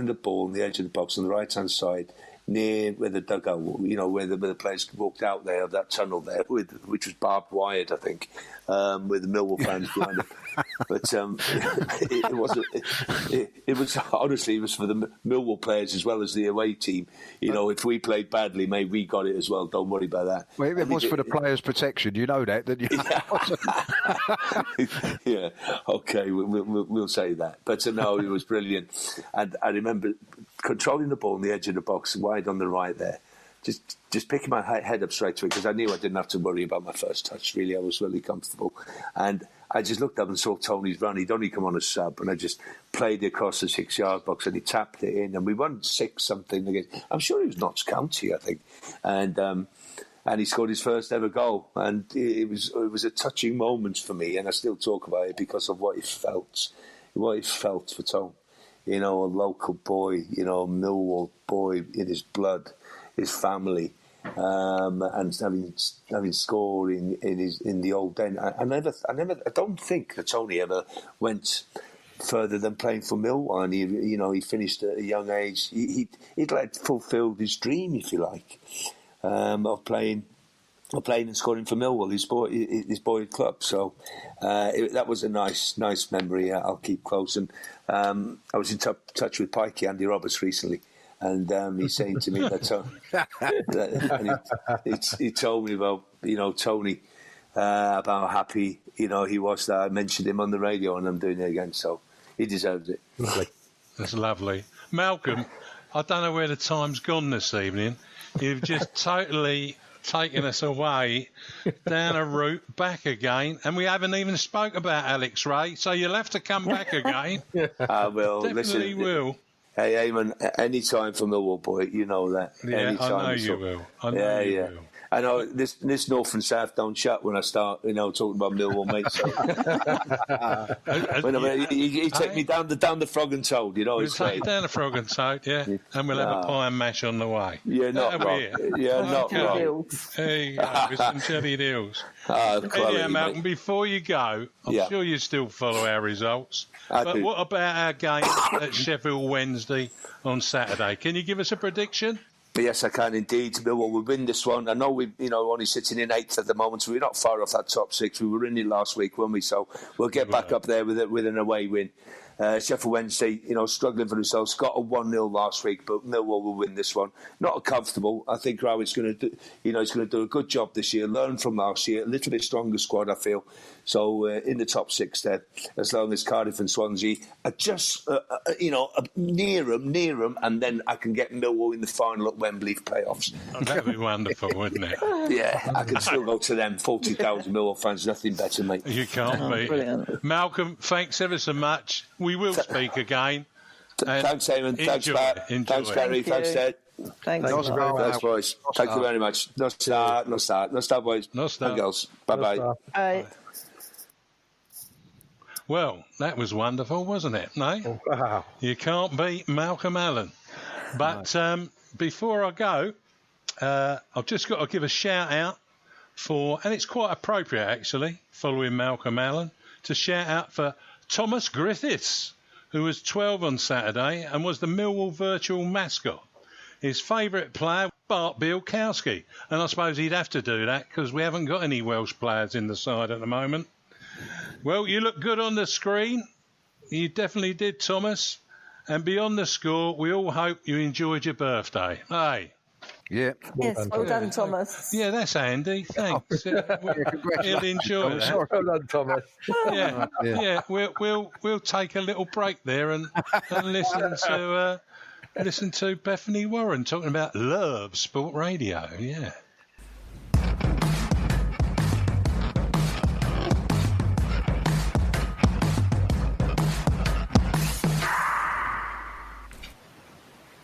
the ball on the edge of the box on the right-hand side, near where the dugout, where the players walked out there, of that tunnel there, which was barbed wired, I think, with the Millwall fans behind it. But it was honestly, it was for the Millwall players as well as the away team. If we played badly, mate, we got it as well. Don't worry about that. Well, it was for the players' protection. You know that, didn't you? Yeah. Okay, we'll say that. But no, it was brilliant. And I remember controlling the ball on the edge of the box, wide on the right there. Just picking my head up straight to it, because I knew I didn't have to worry about my first touch, really. I was really comfortable. And I just looked up and saw Tony's run. He'd only come on a sub, and I just played it across the 6-yard box, and he tapped it in, and we won 6-something against, I'm sure it was Notts County, I think. And he scored his first ever goal. And it was a touching moment for me, and I still talk about it because of what it felt for Tony. A local boy, Millwall boy in his blood, his family, and having scored in the Old Den. I don't think that Tony ever went further than playing for Millwall, and he finished at a young age. He'd fulfilled his dream, if you like, of playing playing and scoring for Millwall, his boy club. So that was a nice memory. I'll keep close. And I was in touch with Pikey, Andy Roberts, recently, and he's saying to me that he told me about Tony, about how happy he was that I mentioned him on the radio, and I'm doing it again. So he deserves it. Lovely. That's lovely, Malcolm. I don't know where the time's gone this evening. You've just totally taken us away down a route back again, and we haven't even spoke about Alex Ray, so you'll have to come back again. I will. Definitely will. Hey, Eamon, any time for Millwall, boy, you know that. Yeah, anytime. I know you will. I know you will. I know this North and South don't shut when I start, talking about Millwall, mate. So. You take me down the Frog and Toad, We'll take you down the Frog and Toad, yeah, and we'll have a pie and mash on the way. Yeah, not wrong. Yeah, not wrong. There you go, with some jelly deals. Anyhow, Malcolm, before you go, I'm sure you still follow our results. But what about our game at Sheffield Wednesday on Saturday? Can you give us a prediction? Yes, I can indeed. Millwall will win this one. I know we're only sitting in 8th at the moment, so we're not far off that top 6. We were in it last week, weren't we? So we'll get back up there with an away win. Sheffield Wednesday, struggling for themselves. Got a 1-0 last week, but Millwall will win this one. Not comfortable. I think Rowett's going to do. He's going to do a good job this year. Learn from last year. A little bit stronger squad, I feel. So in the top 6 there, as long as Cardiff and Swansea are just near them, and then I can get Millwall in the final at Wembley for playoffs. Oh, that'd be wonderful, wouldn't it? Yeah, I can still go to them. 40,000 Millwall fans, nothing better, mate. You can't beat. Brilliant. Malcolm, thanks ever so much. We will speak again. Thanks, Eamon. Thanks, Pat. Thanks, Gary. Thanks, Ted. Thanks, Thanks, boys. Thank you very much. No star, boys. No star. And girls. Bye-bye. Bye. Well, that was wonderful, wasn't it? No? Oh, wow. You can't beat Malcolm Allen. But before I go, I've just got to give a shout-out and it's quite appropriate, actually, following Malcolm Allen, to shout out for Thomas Griffiths, who was 12 on Saturday and was the Millwall virtual mascot. His favourite player, Bart Bielkowski. And I suppose he'd have to do that because we haven't got any Welsh players in the side at the moment. Well, you look good on the screen. You definitely did, Thomas. And beyond the score, we all hope you enjoyed your birthday. Hey. Yeah. Well done, Thomas. Yeah, that's handy. Thanks. He'll enjoy that. Well done, Thomas. Yeah. We'll take a little break there and listen to Bethany Warren talking about Love Sport Radio. Yeah.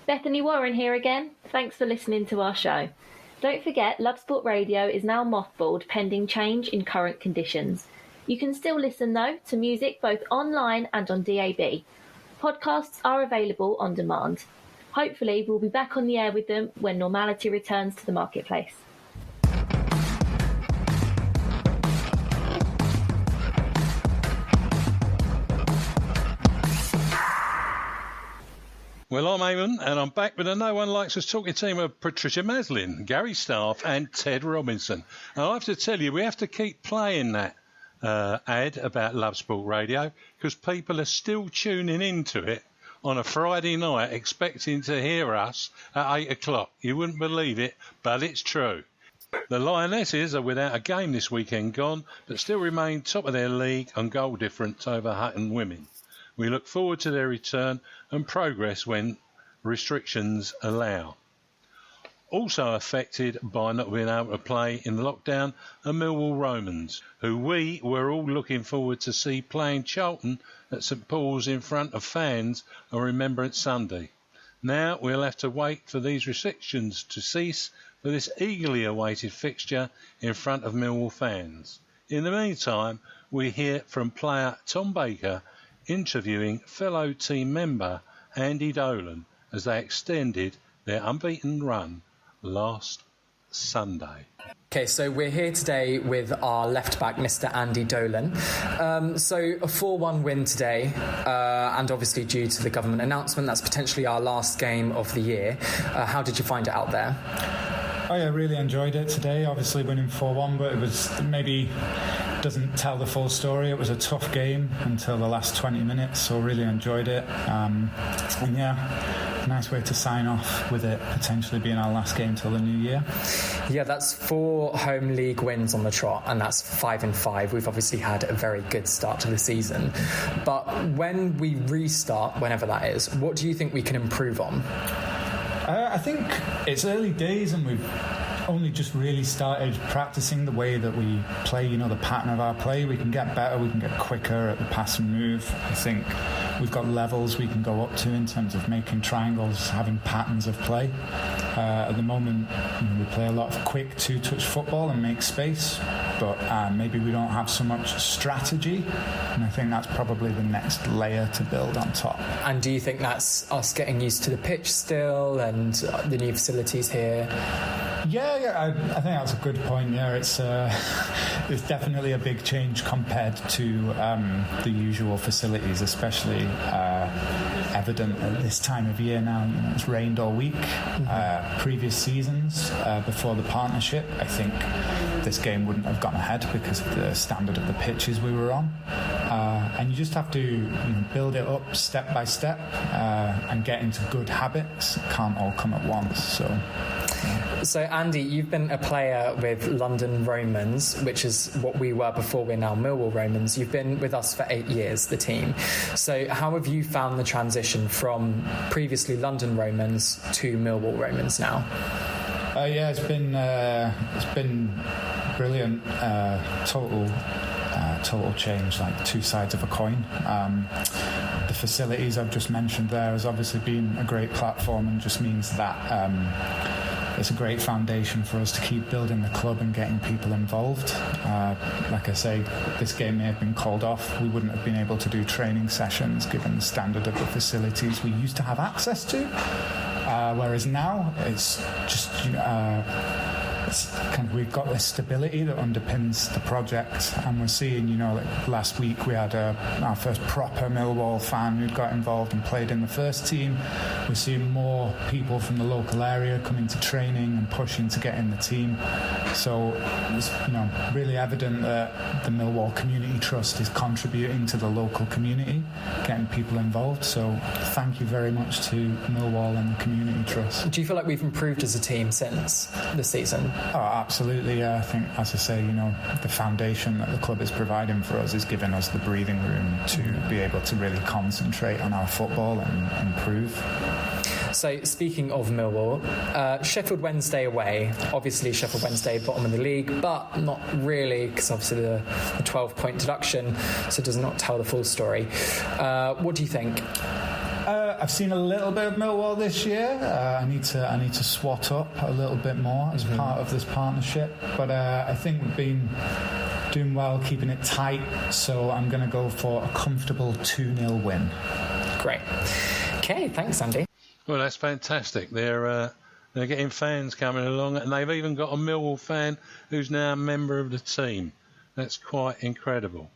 Bethany Warren here again. Thanks for listening to our show. Don't forget, Love Sport Radio is now mothballed pending change in current conditions. You can still listen, though, to music both online and on DAB. Podcasts are available on demand. Hopefully, we'll be back on the air with them when normality returns to the marketplace. Well, I'm Eamon, and I'm back with a No One Likes Us talking team of Patricia Maslin, Gary Staff and Ted Robinson. And I have to tell you, we have to keep playing that ad about Love Sport Radio because people are still tuning into it on a Friday night expecting to hear us at 8 o'clock. You wouldn't believe it, but it's true. The Lionesses are without a game this weekend gone, but still remain top of their league on goal difference over Hutton Women. We look forward to their return and progress when restrictions allow. Also affected by not being able to play in lockdown are Millwall Romans, who we were all looking forward to see playing Charlton at St Paul's in front of fans on Remembrance Sunday. Now we'll have to wait for these restrictions to cease for this eagerly awaited fixture in front of Millwall fans. In the meantime, we hear from player Tom Baker interviewing fellow team member Andy Dolan as they extended their unbeaten run last Sunday. Okay, so we're here today with our left-back, Mr. Andy Dolan. So a 4-1 win today, and obviously due to the government announcement, that's potentially our last game of the year. How did you find it out there? Oh yeah, really enjoyed it today. Obviously winning 4-1, but it was maybe doesn't tell the full story. It was a tough game until the last 20 minutes, so really enjoyed it. And yeah, nice way to sign off with it potentially being our last game till the new year. Yeah, that's 4 home league wins on the trot, and that's 5-5. We've obviously had a very good start to the season. But when we restart, whenever that is, what do you think we can improve on? I think it's early days and we've only just really started practicing the way that we play, the pattern of our play. We can get better, we can get quicker at the pass and move. I think we've got levels we can go up to in terms of making triangles, having patterns of play. At the moment, we play a lot of quick two-touch football and make space, but maybe we don't have so much strategy, and I think that's probably the next layer to build on top. And do you think that's us getting used to the pitch still and the new facilities here? Yeah, I think that's a good point. Yeah, it's definitely a big change compared to the usual facilities, especially evident at this time of year now. It's rained all week. Previous seasons, before the partnership, I think this game wouldn't have gone ahead because of the standard of the pitches we were on. And you just have to build it up step by step and get into good habits. It can't all come at once. So, Andy, you've been a player with London Romans, which is what we were before. We're now Millwall Romans. You've been with us for 8 years, the team. So how have you found the transition from previously London Romans to Millwall Romans now? Yeah, it's been brilliant. Total change, like two sides of a coin. The facilities I've just mentioned there has obviously been a great platform and just means that it's a great foundation for us to keep building the club and getting people involved. Like I say, this game may have been called off. We wouldn't have been able to do training sessions given the standard of the facilities we used to have access to. Whereas now it's just we've got this stability that underpins the project, and we're seeing, like last week we had our first proper Millwall fan who got involved and played in the first team. We're seeing more people from the local area coming to training and pushing to get in the team. So it's really evident that the Millwall Community Trust is contributing to the local community, getting people involved. So thank you very much to Millwall and the Community Trust. Do you feel like we've improved as a team since the season? Oh, absolutely, yeah. I think, as I say, the foundation that the club is providing for us is giving us the breathing room to be able to really concentrate on our football and improve. So, speaking of Millwall, Sheffield Wednesday away. Obviously, Sheffield Wednesday bottom of the league, but not really, because obviously the 12-point deduction, so it does not tell the full story. What do you think? I've seen a little bit of Millwall this year. I need to swat up a little bit more as part of this partnership. But I think we've been doing well, keeping it tight. So I'm going to go for a comfortable 2-0 win. Great. Okay, thanks, Andy. Well, that's fantastic. They're getting fans coming along, and they've even got a Millwall fan who's now a member of the team. That's quite incredible.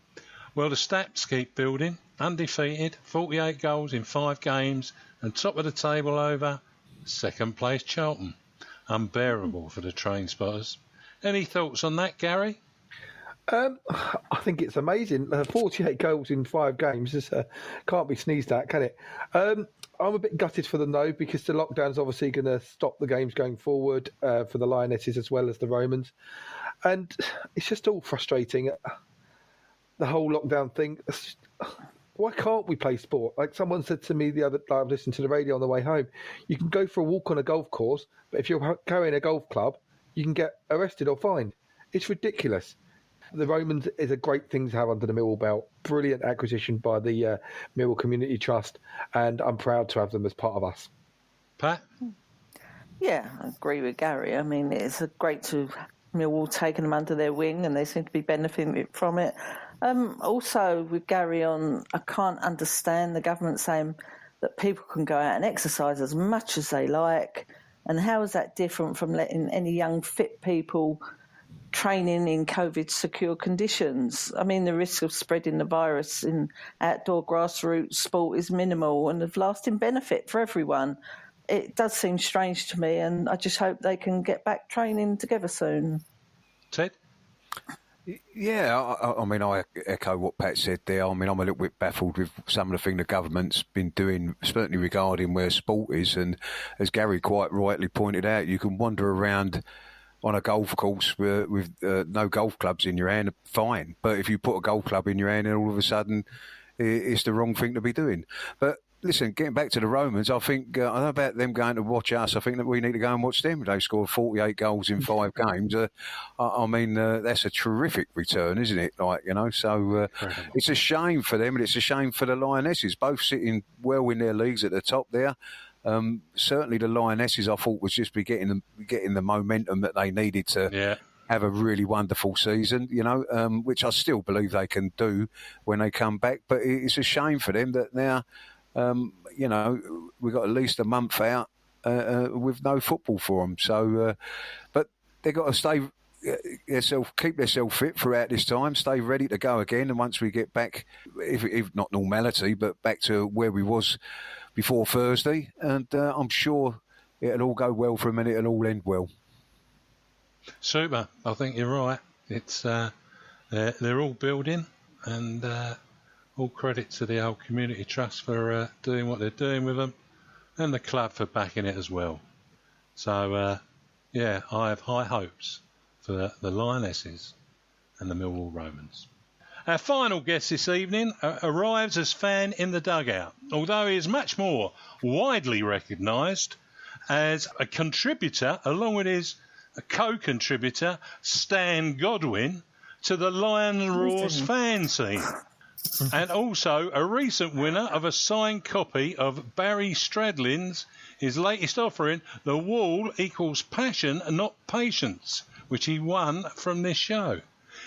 Well, the stats keep building. Undefeated, 48 goals in 5 games, and top of the table over second place Charlton. Unbearable for the train spotters. Any thoughts on that, Gary? I think it's amazing. 48 goals in 5 games can't be sneezed at, can it? I'm a bit gutted for the no, because the lockdown's obviously going to stop the games going forward for the Lionesses as well as the Romans. And it's just all frustrating. The whole lockdown thing. Why can't we play sport? Like someone said to me the other day, I was listening to the radio on the way home, you can go for a walk on a golf course, but if you're carrying a golf club, you can get arrested or fined. It's ridiculous. The Romans is a great thing to have under the Millwall belt. Brilliant acquisition by the Millwall Community Trust, and I'm proud to have them as part of us. Pat? Yeah, I agree with Gary. I mean, it's great to have Millwall taking them under their wing, and they seem to be benefiting from it. Also, with Gary on, I can't understand the government saying that people can go out and exercise as much as they like. And how is that different from letting any young, fit people training in COVID-secure conditions? I mean, the risk of spreading the virus in outdoor grassroots sport is minimal and of lasting benefit for everyone. it does seem strange to me, and I just hope they can get back training together soon. Ted? Yeah, I mean, I echo what Pat said there. I mean, I'm a little bit baffled with some of the thing the government's been doing, certainly regarding where sport is. And as Gary quite rightly pointed out, you can wander around on a golf course with no golf clubs in your hand, fine. But if you put a golf club in your hand, then all of a sudden it's the wrong thing to be doing. But listen, getting back to the Romans, I think, I don't know about them going to watch us. I think that we need to go and watch them. They scored 48 goals in 5 games. I mean, that's a terrific return, isn't it? So it's a shame for them, and it's a shame for the Lionesses, both sitting well in their leagues at the top there. Certainly the Lionesses, I thought, was just getting the momentum that they needed to have a really wonderful season, which I still believe they can do when they come back. But it's a shame for them that now, we've got at least a month out with no football for them. So, but they've got to keep themselves fit throughout this time, stay ready to go again. And once we get back, if not normality, but back to where we was before Thursday, and I'm sure it'll all go well for a minute and all end well. Super. I think you're right. It's they're all building, and all credit to the old community trust for doing what they're doing with them, and the club for backing it as well. So, I have high hopes for the Lionesses and the Millwall Romans. Our final guest this evening arrives as fan in the dugout, although he is much more widely recognised as a contributor, along with his co-contributor, Stan Godwin, to the Lion Roars fan scene. And also a recent winner of a signed copy of Barry Stradlin's, his latest offering, The Wall Equals Passion, Not Patience, which he won from this show.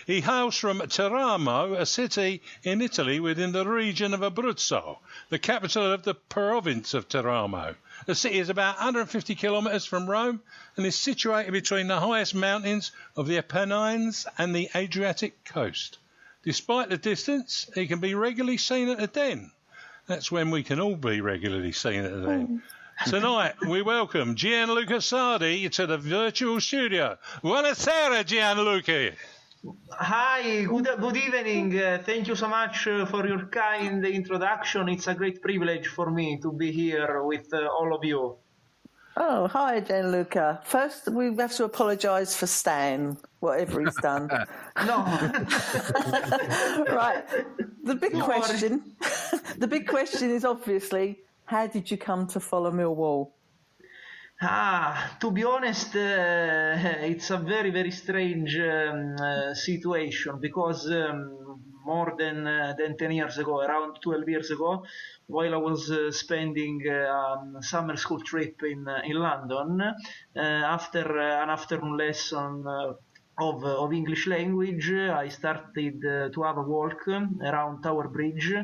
He hails from Teramo, a city in Italy within the region of Abruzzo, the capital of the province of Teramo. The city is about 150 kilometres from Rome and is situated between the highest mountains of the Apennines and the Adriatic coast. Despite the distance, he can be regularly seen at the Den. That's when we can all be regularly seen at the Den. Tonight, we welcome Gianluca Sardi to the virtual studio. Buonasera, Gianluca. Hi, good evening. Thank you so much for your kind introduction. It's a great privilege for me to be here with all of you. Oh, hi, Gianluca. First, we have to apologise for Stan, whatever he's done. No. Right. The big question is obviously, how did you come to follow Millwall? To be honest, it's a very, very strange situation because more than 10 years ago, around 12 years ago, while I was spending a summer school trip in London, after an afternoon lesson of English language, I started to have a walk around Tower Bridge,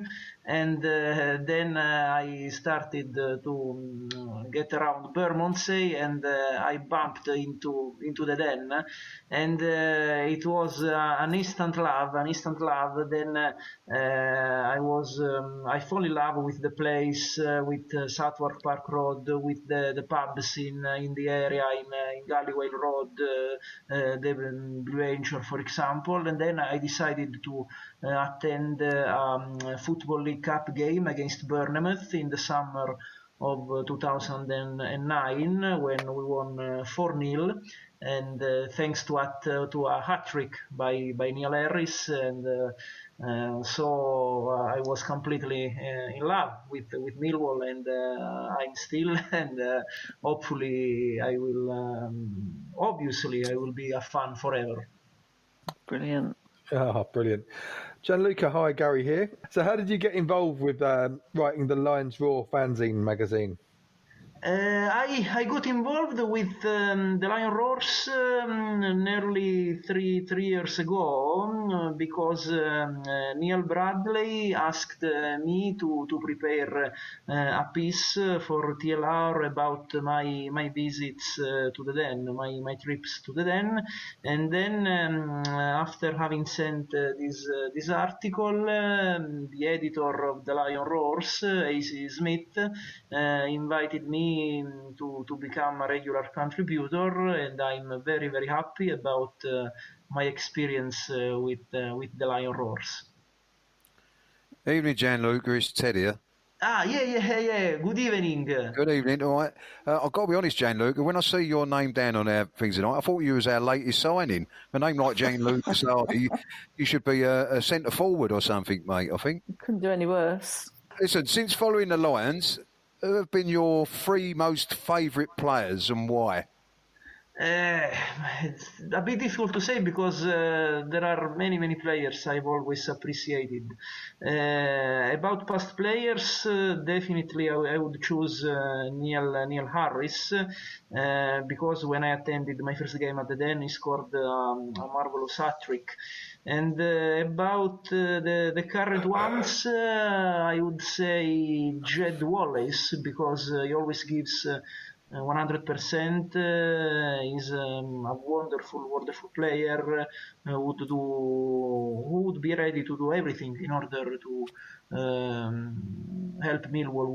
and then I started to get around Bermondsey, and I bumped into the Den, and it was an instant love. Then I fall in love with the place, with Southwark Park Road, with the pubs in the area, in Gallywell Road, the Blue Angel, for example, and then I decided to attend a Football League Cup game against Bournemouth in the summer of 2009 when we won 4-0, and thanks to a hat-trick by Neil Harris, and so I was completely in love with Millwall, and I'm still, and hopefully I will, obviously I will be a fan forever. Brilliant. Oh, brilliant. Gianluca, hi, Gary here. So how did you get involved with writing the Lions Roar fanzine magazine? I got involved with the Lion Roars nearly three years ago because Neil Bradley asked me to prepare a piece for TLR about my visits to the Den, my trips to the Den, and then after having sent this article, the editor of the Lion Roars, AC Smith, invited me me to become a regular contributor, and I'm very, very happy about my experience with the Lion Roars. Evening, Gianluca. It's Ted here. Yeah. Good evening. Good evening. All right. I've got to be honest, Gianluca. When I see your name down on our things tonight, I thought you was our latest signing. A name like Gianluca Sardi, you should be a centre forward or something, mate. I think. Couldn't do any worse. Listen, since following the Lions, who have been your three most favourite players and why? It's a bit difficult to say because there are many players I've always appreciated. About past players, definitely I would choose Neil Harris because when I attended my first game at the Den, he scored a marvellous hat-trick. And about the current ones, I would say Jed Wallace because he always gives 100%. Is a wonderful player who would be ready to do everything in order to help Millwall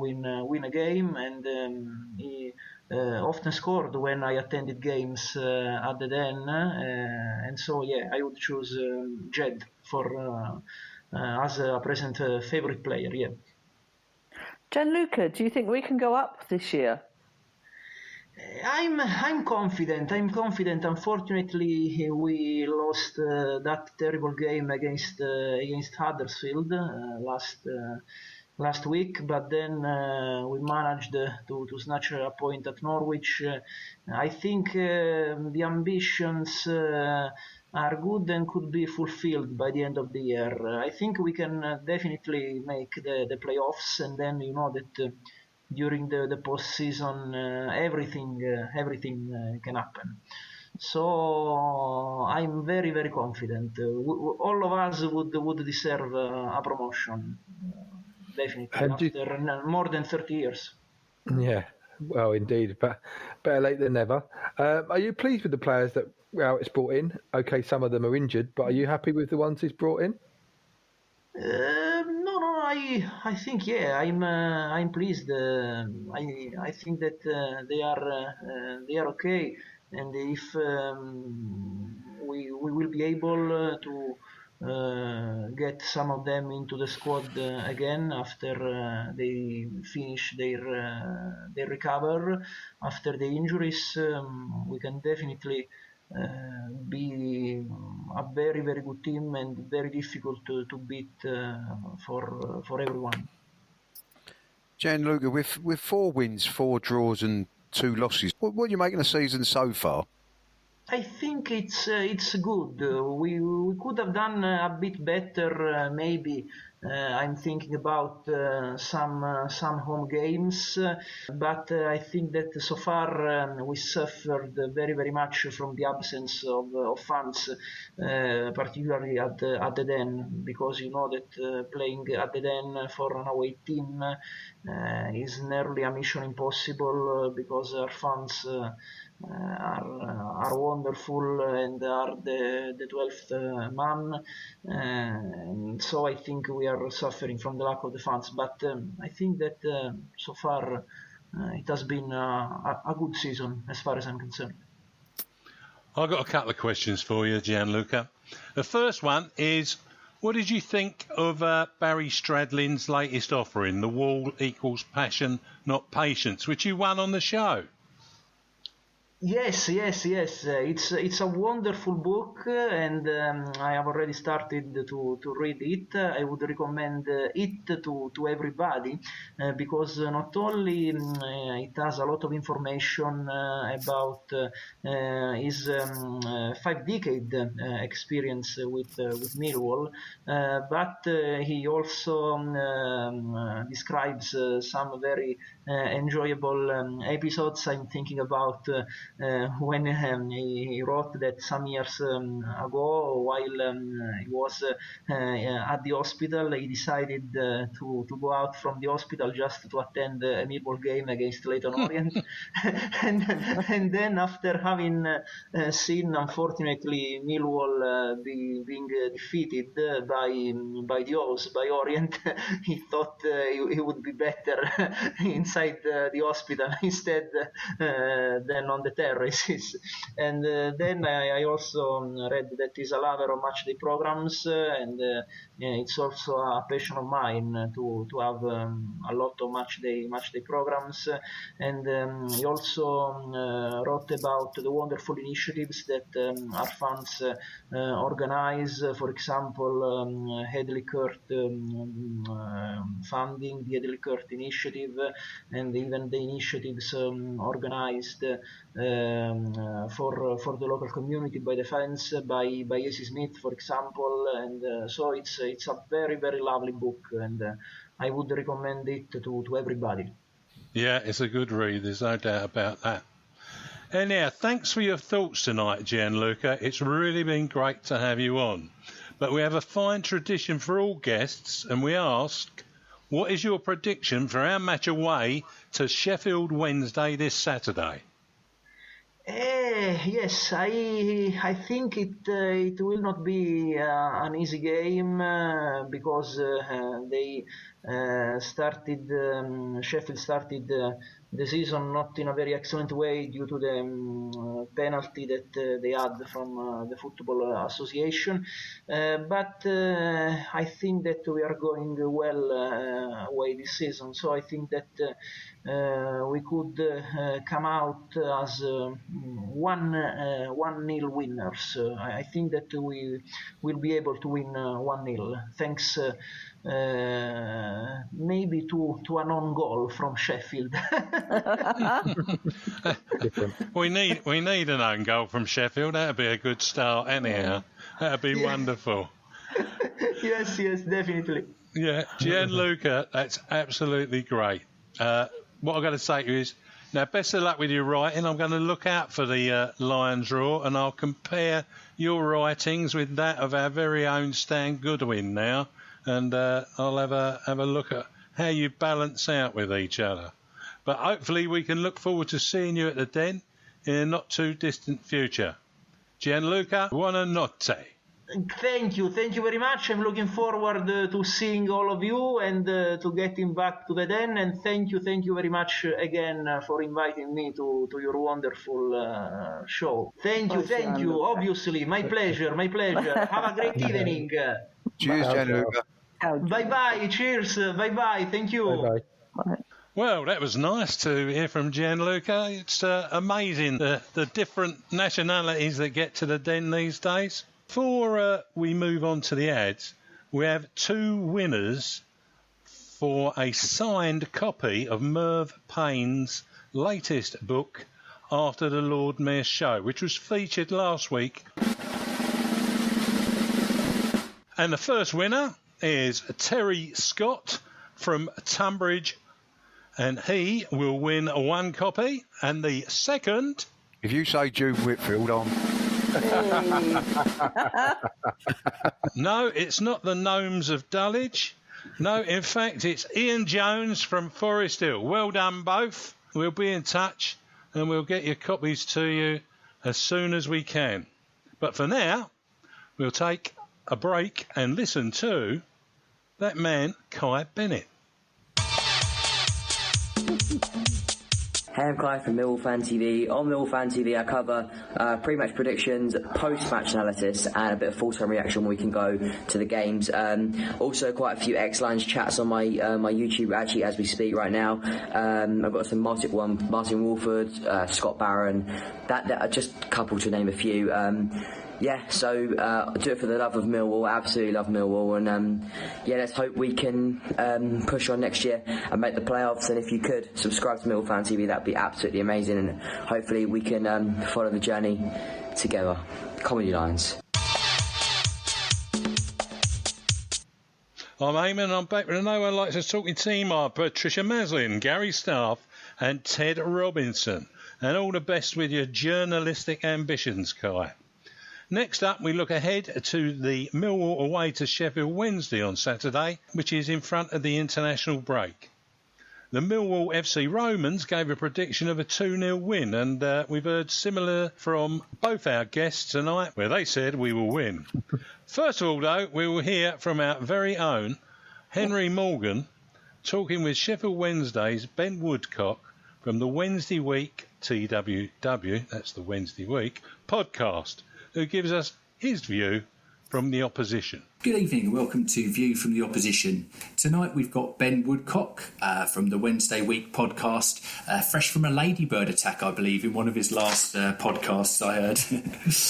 win a game, and he often scored when I attended games at the Den, and so I would choose Jed for as a present favorite player. Yeah. Gianluca, do you think we can go up this year? I'm confident. Unfortunately, we lost that terrible game against Huddersfield last week, but then we managed to snatch a point at Norwich. I think the ambitions are good and could be fulfilled by the end of the year. I think we can definitely make the playoffs, and then you know that during the post-season everything can happen. So I'm very, very confident. All of us would deserve a promotion, definitely, after more than 30 years. Yeah, well, indeed, but better late than never. Are you pleased with the players that it's brought in? Okay, some of them are injured, but are you happy with the ones he's brought in? No, I think I'm pleased. I think that they are okay, and if we will be able to get some of them into the squad again after they finish their recover after the injuries, we can definitely be a very, very good team and very difficult to beat for everyone. Gianluca, with 4 wins, 4 draws and 2 losses, what are you making the season so far? I think it's good. We could have done a bit better, maybe. I'm thinking about some home games, but I think that so far we suffered very, very much from the absence of fans, particularly at the Den, because you know that playing at the Den for an away team is nearly a mission impossible because our fans are wonderful and are the 12th man, and so I think we are suffering from the lack of the fans, but I think that so far it has been a good season as far as I'm concerned. I've got a couple of questions for you, Gianluca. The first one is, what did you think of Barry Stradlin's latest offering, The Wall Equals Passion, Not Patience, which you won on the show? Yes. It's a wonderful book, and I have already started to read it. I would recommend it to everybody because not only it has a lot of information about his 5-decade experience with Millwall, but he also describes some very enjoyable episodes. I'm thinking about when he wrote that some years ago, while he was at the hospital, he decided to go out from the hospital just to attend a Millwall game against Leyton Orient. and then after having seen, unfortunately, Millwall being defeated by the O's, by Orient, he thought he would be better inside the hospital instead than on the terraces. And then I also read that he's a lover of matchday programs, and it's also a passion of mine to have a lot of matchday programs. And he also wrote about the wonderful initiatives that our fans organize. For example, Hedley Kurt funding, the Hedley Kurt initiative, and even the initiatives organized for the local community by the fans, by AC Smith, for example. And so it's a very, very lovely book, and I would recommend it to everybody. Yeah, it's a good read, there's no doubt about that. Anyhow, thanks for your thoughts tonight, Gianluca. It's really been great to have you on. But we have a fine tradition for all guests, and we ask, what is your prediction for our match away to Sheffield Wednesday this Saturday? Yes, I think it will not be an easy game because they Sheffield started the season not in a very excellent way due to the penalty that they had from the Football Association. But I think that we are going well away this season, so I think that we could come out as 1-0 winners. I think that we will be able to win 1-0, thanks maybe to an own goal from Sheffield. we need an own goal from Sheffield. That'd be a good start anyhow. That'd be wonderful. Yes, definitely. Yeah, Gianluca, that's absolutely great. What I've got to say to you is, now, best of luck with your writing. I'm going to look out for the Lions Roar, and I'll compare your writings with that of our very own Stan Goodwin now, and I'll have a look at how you balance out with each other. But hopefully we can look forward to seeing you at the Den in a not too distant future. Gianluca, buonanotte. Thank you very much. I'm looking forward to seeing all of you and to getting back to the Den. And thank you very much again for inviting me to your wonderful show. Thank you. Obviously, my pleasure. Have a great evening. Cheers, Gianluca. Bye. Cheers. Bye. Thank you. Bye. Well, that was nice to hear from Gianluca. It's amazing the different nationalities that get to the Den these days. Before we move on to the ads, we have two winners for a signed copy of Merv Payne's latest book, After the Lord Mayor's Show, which was featured last week. And the first winner is Terry Scott from Tunbridge, and he will win one copy. And the second... If you say June Whitfield, No, it's not the Gnomes of Dulwich. No, in fact, it's Ian Jones from Forest Hill. Well done, both. We'll be in touch and we'll get your copies to you as soon as we can. But for now, we'll take a break and listen to that man, Kai Bennett. Hey, I'm Kai from Millwall Fan TV. On Millwall Fan TV, I cover pre-match predictions, post-match analysis, and a bit of full-time reaction when we can go to the games. Also, quite a few X-Lines chats on my YouTube, actually, as we speak right now. I've got some Martin Wolford, Scott Barron, that just a couple to name a few. So do it for the love of Millwall. Absolutely love Millwall, and let's hope we can push on next year and make the playoffs. And if you could subscribe to Millwall Fan TV, that'd be absolutely amazing, and hopefully we can follow the journey together. Comedy Lines. I'm Eamon. I'm back with a No One Likes Us Talking team. Are Patricia Maslin, Gary Staff, and Ted Robinson. And all the best with your journalistic ambitions, Kai. Next up, we look ahead to the Millwall away to Sheffield Wednesday on Saturday, which is in front of the international break. The Millwall FC Romans gave a prediction of a 2-0 win, and we've heard similar from both our guests tonight, where they said we will win. First of all, though, we will hear from our very own Henry Morgan, talking with Sheffield Wednesday's Ben Woodcock from the Wednesday Week TWW, that's the Wednesday Week, podcast, who gives us his view from the opposition. Good evening and welcome to View from the Opposition. Tonight we've got Ben Woodcock from the Wednesday Week podcast, fresh from a ladybird attack, I believe, in one of his last podcasts I heard.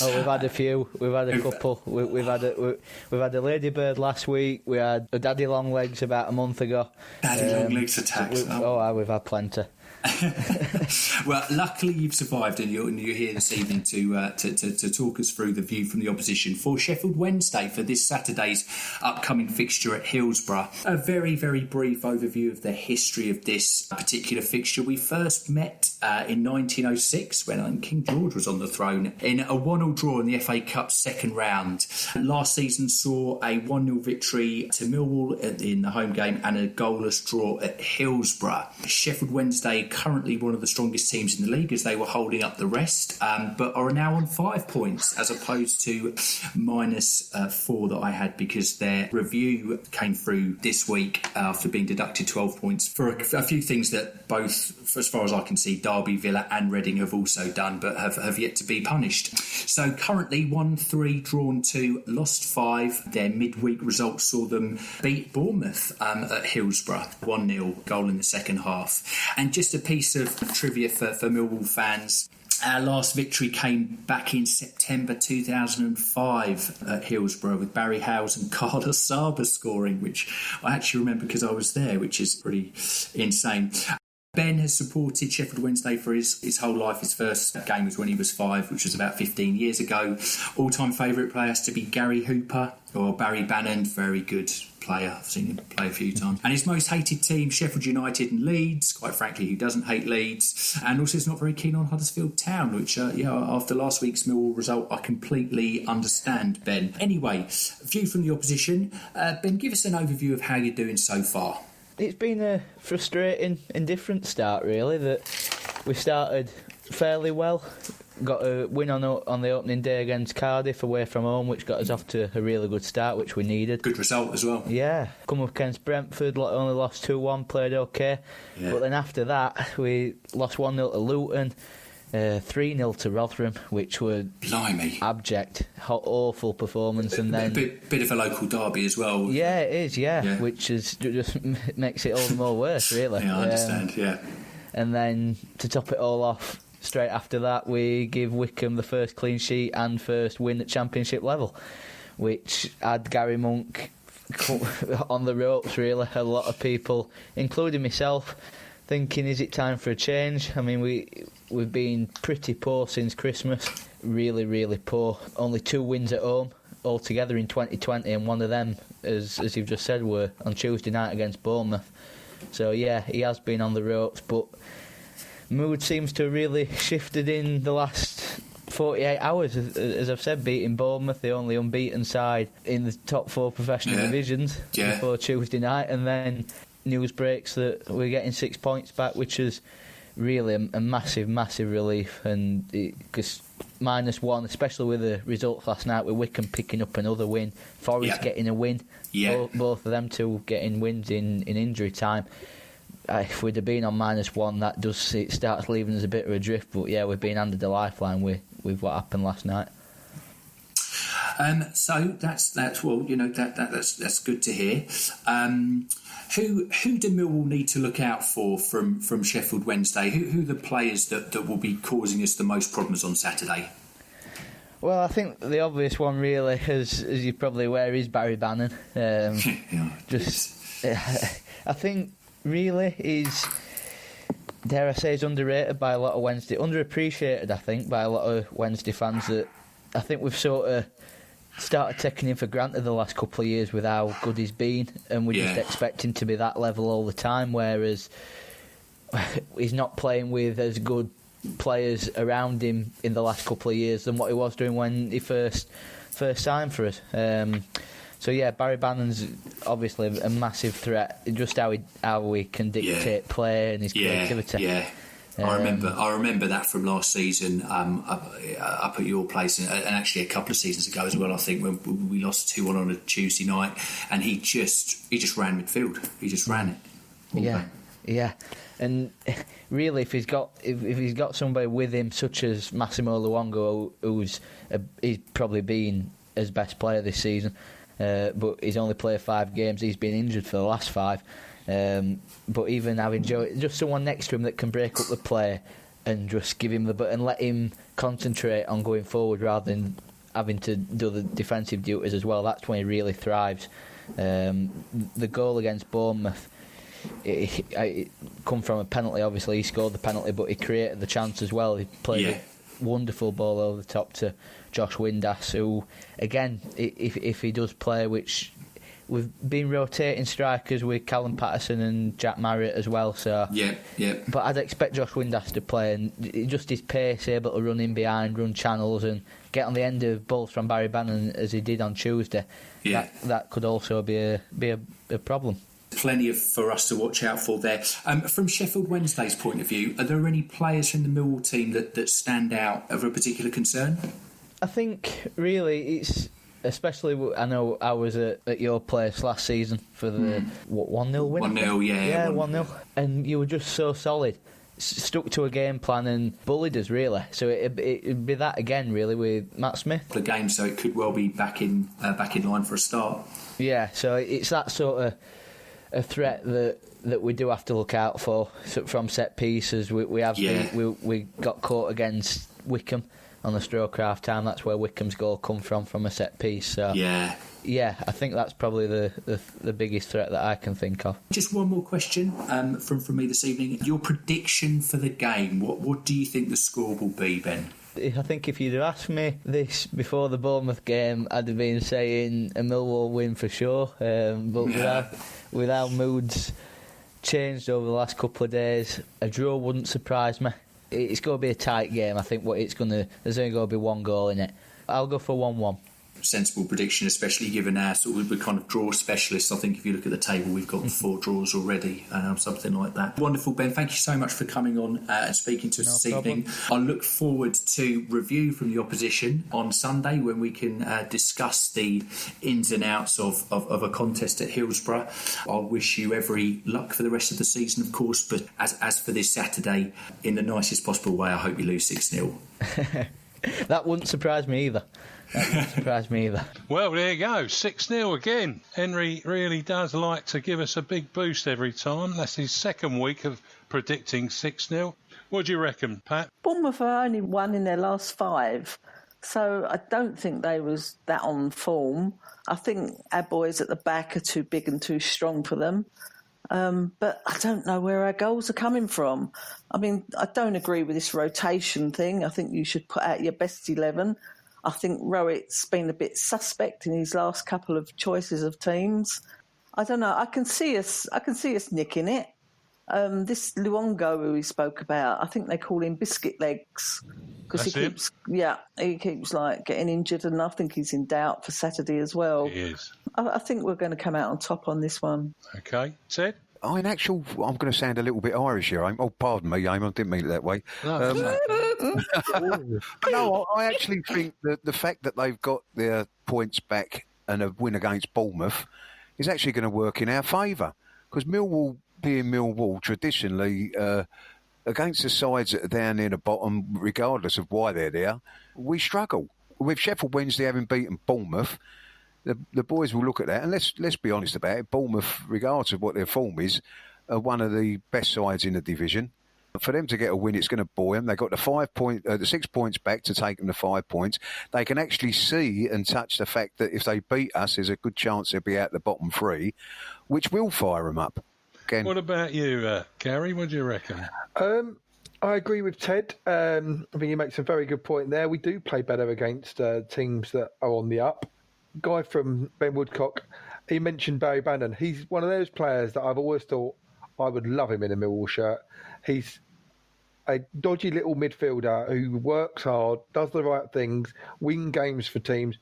Oh, we've had a few. We've had a couple. We've had a ladybird last week. We had a daddy long legs about a month ago. Daddy long legs attacks. We've had plenty. Well, luckily you've survived and you're here this evening to talk us through the View from the Opposition for Sheffield Wednesday for this Saturday's upcoming fixture at Hillsborough. A very, very brief overview of the history of this particular fixture. We first met in 1906 when King George was on the throne in a 1-1 draw in the FA Cup second round. Last season saw a 1-0 victory to Millwall in the home game and a goalless draw at Hillsborough. Sheffield Wednesday currently one of the strongest teams in the league as they were holding up the rest, but are now on 5 points as opposed to -4 that I had because their review came through this week after being deducted 12 points for a few things that both, as far as I can see, Derby, Villa and Reading have also done but have yet to be punished. So currently 1-3, drawn 2, lost 5. Their midweek results saw them beat Bournemouth at Hillsborough 1-0, goal in the second half. And just a piece of trivia for Millwall fans. Our last victory came back in September 2005 at Hillsborough with Barry Howes and Carlos Saba scoring, which I actually remember because I was there, which is pretty insane. Ben has supported Sheffield Wednesday for his whole life. His first game was when he was 5, which was about 15 years ago. All-time favourite player has to be Gary Hooper or Barry Bannon, very good player. I've seen him play a few times. And his most hated team, Sheffield United and Leeds. Quite frankly, who doesn't hate Leeds? And also is not very keen on Huddersfield Town, which, after last week's Millwall result, I completely understand, Ben. Anyway, View from the Opposition. Ben, give us an overview of how you're doing so far. It's been a frustrating and different start, really, that we started fairly well. Got a win on the opening day against Cardiff away from home, which got us off to a really good start, which we needed. Good result as well. Yeah. Come up against Brentford, only lost 2-1, played okay. Yeah. But then after that, we lost 1-0 to Luton, 3-0 to Rotherham, which were abject, awful performance. And then bit of a local derby as well. Yeah, it is, yeah. Which is just makes it all the more worse, really. Yeah, I understand, yeah. And then to top it all off, straight after that, we give Wickham the first clean sheet and first win at Championship level, which had Gary Monk on the ropes, really. A lot of people, including myself, thinking, is it time for a change? I mean, we've been pretty poor since Christmas. Really, really poor. Only 2 wins at home altogether in 2020, and one of them, as you've just said, were on Tuesday night against Bournemouth. So, yeah, he has been on the ropes, but mood seems to have really shifted in the last 48 hours. As I've said, beating Bournemouth, the only unbeaten side in the top 4 professional divisions before Tuesday night, and then news breaks that we're getting 6 points back, which is really a massive, massive relief. And because -1, especially with the results last night, with Wickham picking up another win, Forest getting a win, both of them two getting wins in injury time. If we'd have been on -1, it starts leaving us a bit of a drift. But yeah, we've been under the lifeline with what happened last night. So that's good to hear. Who do Millwall need to look out for from Sheffield Wednesday? Who are the players that will be causing us the most problems on Saturday? Well, I think the obvious one, really, as you're probably aware, is Barry Bannon. I think really is, dare I say, is underrated by a lot of Wednesday, underappreciated, I think, by a lot of Wednesday fans. That I think we've sort of started taking him for granted the last couple of years with how good he's been, and we just expect him to be that level all the time, whereas he's not playing with as good players around him in the last couple of years than what he was doing when he first signed for us. So yeah, Barry Bannon's obviously a massive threat. Just how we can dictate play and his creativity. Yeah. I remember that from last season up at your place, and actually a couple of seasons ago as well. I think when we lost 2-1 on a Tuesday night, and he just ran midfield. He just ran it. Yeah. And really, if he's got somebody with him, such as Massimo Luongo, he's probably been his best player this season, but he's only played 5 games. He's been injured for the last 5. But even having just someone next to him that can break up the play and just give him and let him concentrate on going forward rather than having to do the defensive duties as well, that's when he really thrives. The goal against Bournemouth, it come from a penalty. Obviously he scored the penalty, but he created the chance as well. He played a wonderful ball over the top to Josh Windass, who again, if he does play, which we've been rotating strikers with Callum Patterson and Jack Marriott as well, so but I'd expect Josh Windass to play, and just his pace, able to run in behind, run channels and get on the end of balls from Barry Bannon as he did on Tuesday. That could also be a problem. Plenty for us to watch out for there. From Sheffield Wednesday's point of view, are there any players from the Millwall team that stand out of a particular concern? I think really it's, especially I know I was at your place last season for the 1-0 win. 1-0, yeah. 1-0, and you were just so solid, stuck to a game plan and bullied us really. So it'd be that again really with Matt Smith. The game, so it could well be back in line for a start. Yeah, so it's that sort of a threat that we do have to look out for from set pieces. We got caught against Wickham on the stroke half time. That's where Wickham's goal come from a set piece. So I think that's probably the biggest threat that I can think of. Just one more question from me this evening. Your prediction for the game, what do you think the score will be, Ben? I think if you'd have asked me this before the Bournemouth game, I'd have been saying a Millwall win for sure. But with how moods changed over the last couple of days, a draw wouldn't surprise me. It's going to be a tight game. I think there's only going to be 1 goal in it. I'll go for 1-1. Sensible prediction, especially given our we're kind of draw specialists. I think if you look at the table, we've got 4 draws already, something like that. Wonderful, Ben. Thank you so much for coming on and speaking to us this evening. I look forward to review from the opposition on Sunday when we can discuss the ins and outs of a contest at Hillsborough. I wish you every luck for the rest of the season, of course, but as for this Saturday, in the nicest possible way, I hope you lose 6-0. That wouldn't surprise me either. Well, there you go, 6-0 again. Henry really does like to give us a big boost every time. That's his second week of predicting 6-0. What do you reckon, Pat? Bournemouth are only won in their last 5, so I don't think they was that on form. I think our boys at the back are too big and too strong for them. But I don't know where our goals are coming from. I mean, I don't agree with this rotation thing. I think you should put out your best 11. I think Rowett's been a bit suspect in his last couple of choices of teams. I don't know. I can see us nicking it. This Luongo who he spoke about, I think they call him Biscuit Legs because he keeps like getting injured, and I think he's in doubt for Saturday as well. He is. I think we're going to come out on top on this one. Okay, Ted? I'm going to sound a little bit Irish here, Eamon. Oh, pardon me, Eamon, I didn't mean it that way. No, I actually think that the fact that they've got their points back and a win against Bournemouth is actually going to work in our favour. Because Millwall, being Millwall, traditionally, against the sides that are down near the bottom, regardless of why they're there, we struggle. With Sheffield Wednesday having beaten Bournemouth, the boys will look at that, and let's be honest about it. Bournemouth, regardless of what their form is, are one of the best sides in the division. For them to get a win, it's going to bore them. They've got the 6 points back to take them to 5 points. They can actually see and touch the fact that if they beat us, there's a good chance they'll be out the bottom 3, which will fire them up. Again. What about you, Gary? What do you reckon? I agree with Ted. I think he makes a very good point there. We do play better against teams that are on the up. Guy from Ben Woodcock, he mentioned Barry Bannon. He's one of those players that I've always thought I would love him in a Millwall shirt. He's a dodgy little midfielder who works hard, does the right things, win games for teams.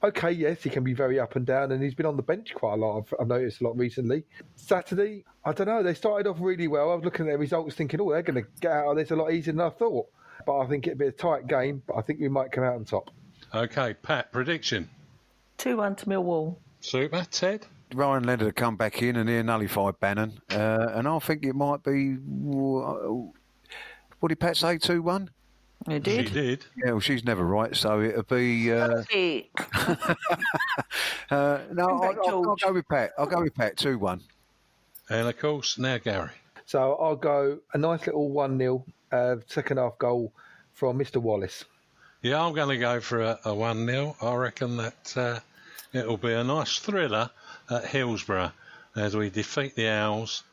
Okay, yes, he can be very up and down, and he's been on the bench quite a lot. I've noticed a lot recently. Saturday, I don't know, they started off really well. I was looking at their results thinking, they're going to get out of this a lot easier than I thought. But I think it'd be a tight game, but I think we might come out on top. OK, Pat, prediction? 2-1 to Millwall. Super. Ted? Ryan Leonard will come back in and he'll nullify Bannon. And I think it might be... What did Pat say, 2-1? He did. She did. Yeah, well, she's never right, so it'll be... No, I'll go with Pat. I'll go with Pat, 2-1. And, of course, now Gary. So I'll go a nice little 1-0 second half goal from Mr. Wallace. Yeah, I'm going to go for a 1-0. I reckon that it'll be a nice thriller at Hillsborough as we defeat the Owls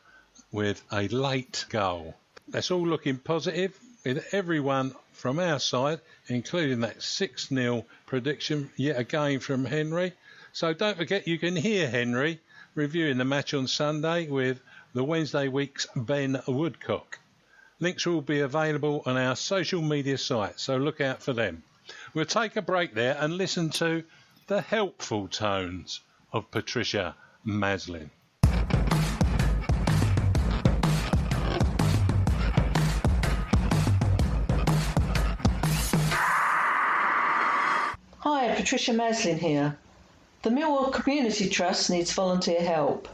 with a late goal. That's all looking positive with everyone from our side, including that 6-0 prediction yet again from Henry. So don't forget you can hear Henry reviewing the match on Sunday with the Wednesday week's Ben Woodcock. Links will be available on our social media sites, so look out for them. We'll take a break there and listen to the helpful tones of Patricia Maslin. Hi, Patricia Maslin here. The Millwall Community Trust needs volunteer help.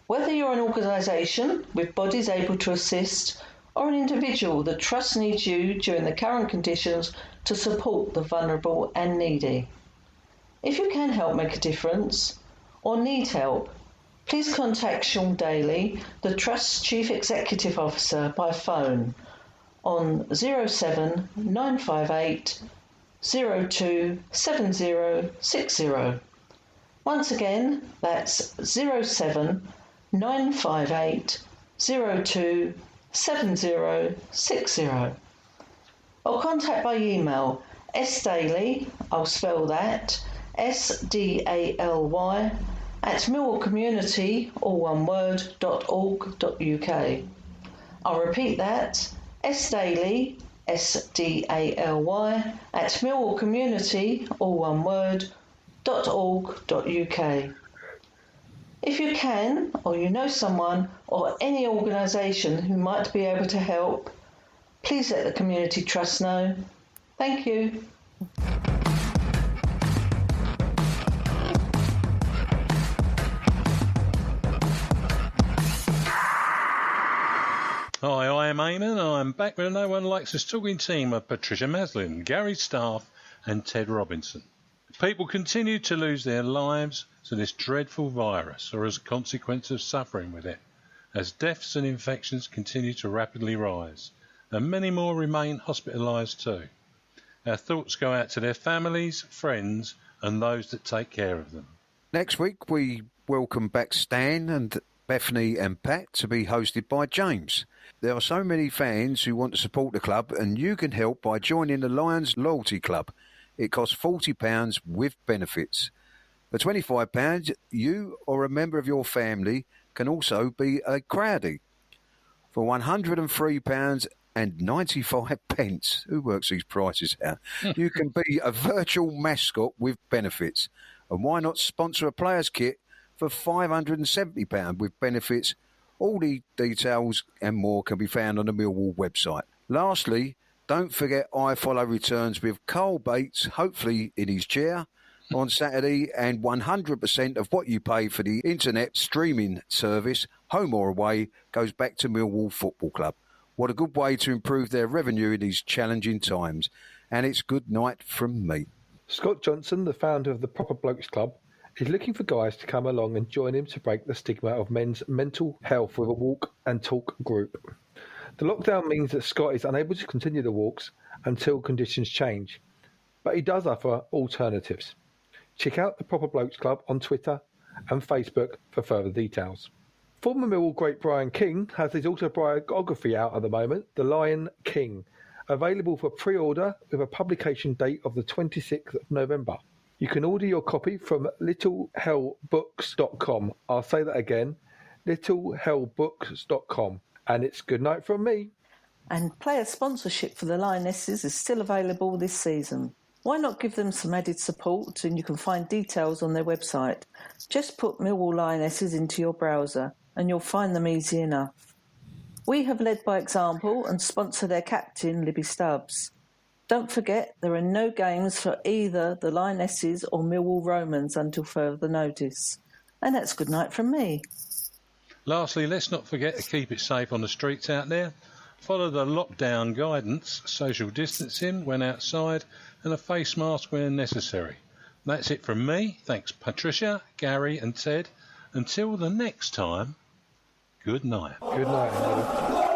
Whether you're an organisation with bodies able to assist or an individual, the Trust needs you during the current conditions to support the vulnerable and needy. If you can help make a difference or need help, please contact Sean Daly, the Trust's Chief Executive Officer, by phone on 07 958 027060. Once again, that's 07 958 027060. Or contact by email sdaly, I'll spell that, SDALY, at millwallcommunity, all one word, .org.uk. I'll repeat that, sdaly, SDALY, at millwallcommunity, all one word, .org.uk. If you can, or you know someone or any organisation who might be able to help, please let the Community Trust know. Thank you. Hi, I am Eamon. I'm back with a No One Likes Us talking team of Patricia Maslin, Gary Staff and Ted Robinson. People continue to lose their lives to this dreadful virus or as a consequence of suffering with it, as deaths and infections continue to rapidly rise, and many more remain hospitalised too. Our thoughts go out to their families, friends and those that take care of them. Next week we welcome back Stan and Bethany and Pat to be hosted by James. There are so many fans who want to support the club, and you can help by joining the Lions Loyalty Club. It costs £40 with benefits. For £25, you or a member of your family can also be a crowdie. For £103.95, who works these prices out, you can be a virtual mascot with benefits. And why not sponsor a player's kit for £570 with benefits? All the details and more can be found on the Millwall website. Lastly, don't forget iFollow returns with Carl Bates, hopefully in his chair, on Saturday, and 100% of what you pay for the internet streaming service, home or away, goes back to Millwall Football Club. What a good way to improve their revenue in these challenging times. And it's good night from me. Scott Johnson, the founder of the Proper Blokes Club, is looking for guys to come along and join him to break the stigma of men's mental health with a walk and talk group. The lockdown means that Scott is unable to continue the walks until conditions change, but he does offer alternatives. Check out the Proper Blokes Club on Twitter and Facebook for further details. Former Millwall great Brian King has his autobiography out at the moment, The Lion King, available for pre-order with a publication date of the 26th of November. You can order your copy from littlehellbooks.com. I'll say that again, littlehellbooks.com. And it's good night from me. And player sponsorship for the Lionesses is still available this season. Why not give them some added support? And you can find details on their website. Just put Millwall Lionesses into your browser and you'll find them easy enough. We have led by example and sponsor their captain, Libby Stubbs. Don't forget, there are no games for either the Lionesses or Millwall Romans until further notice. And that's good night from me. Lastly, let's not forget to keep it safe on the streets out there. Follow the lockdown guidance, social distancing when outside, and a face mask when necessary. That's it from me. Thanks, Patricia, Gary, and Ted. Until the next time, good night. Good night, David.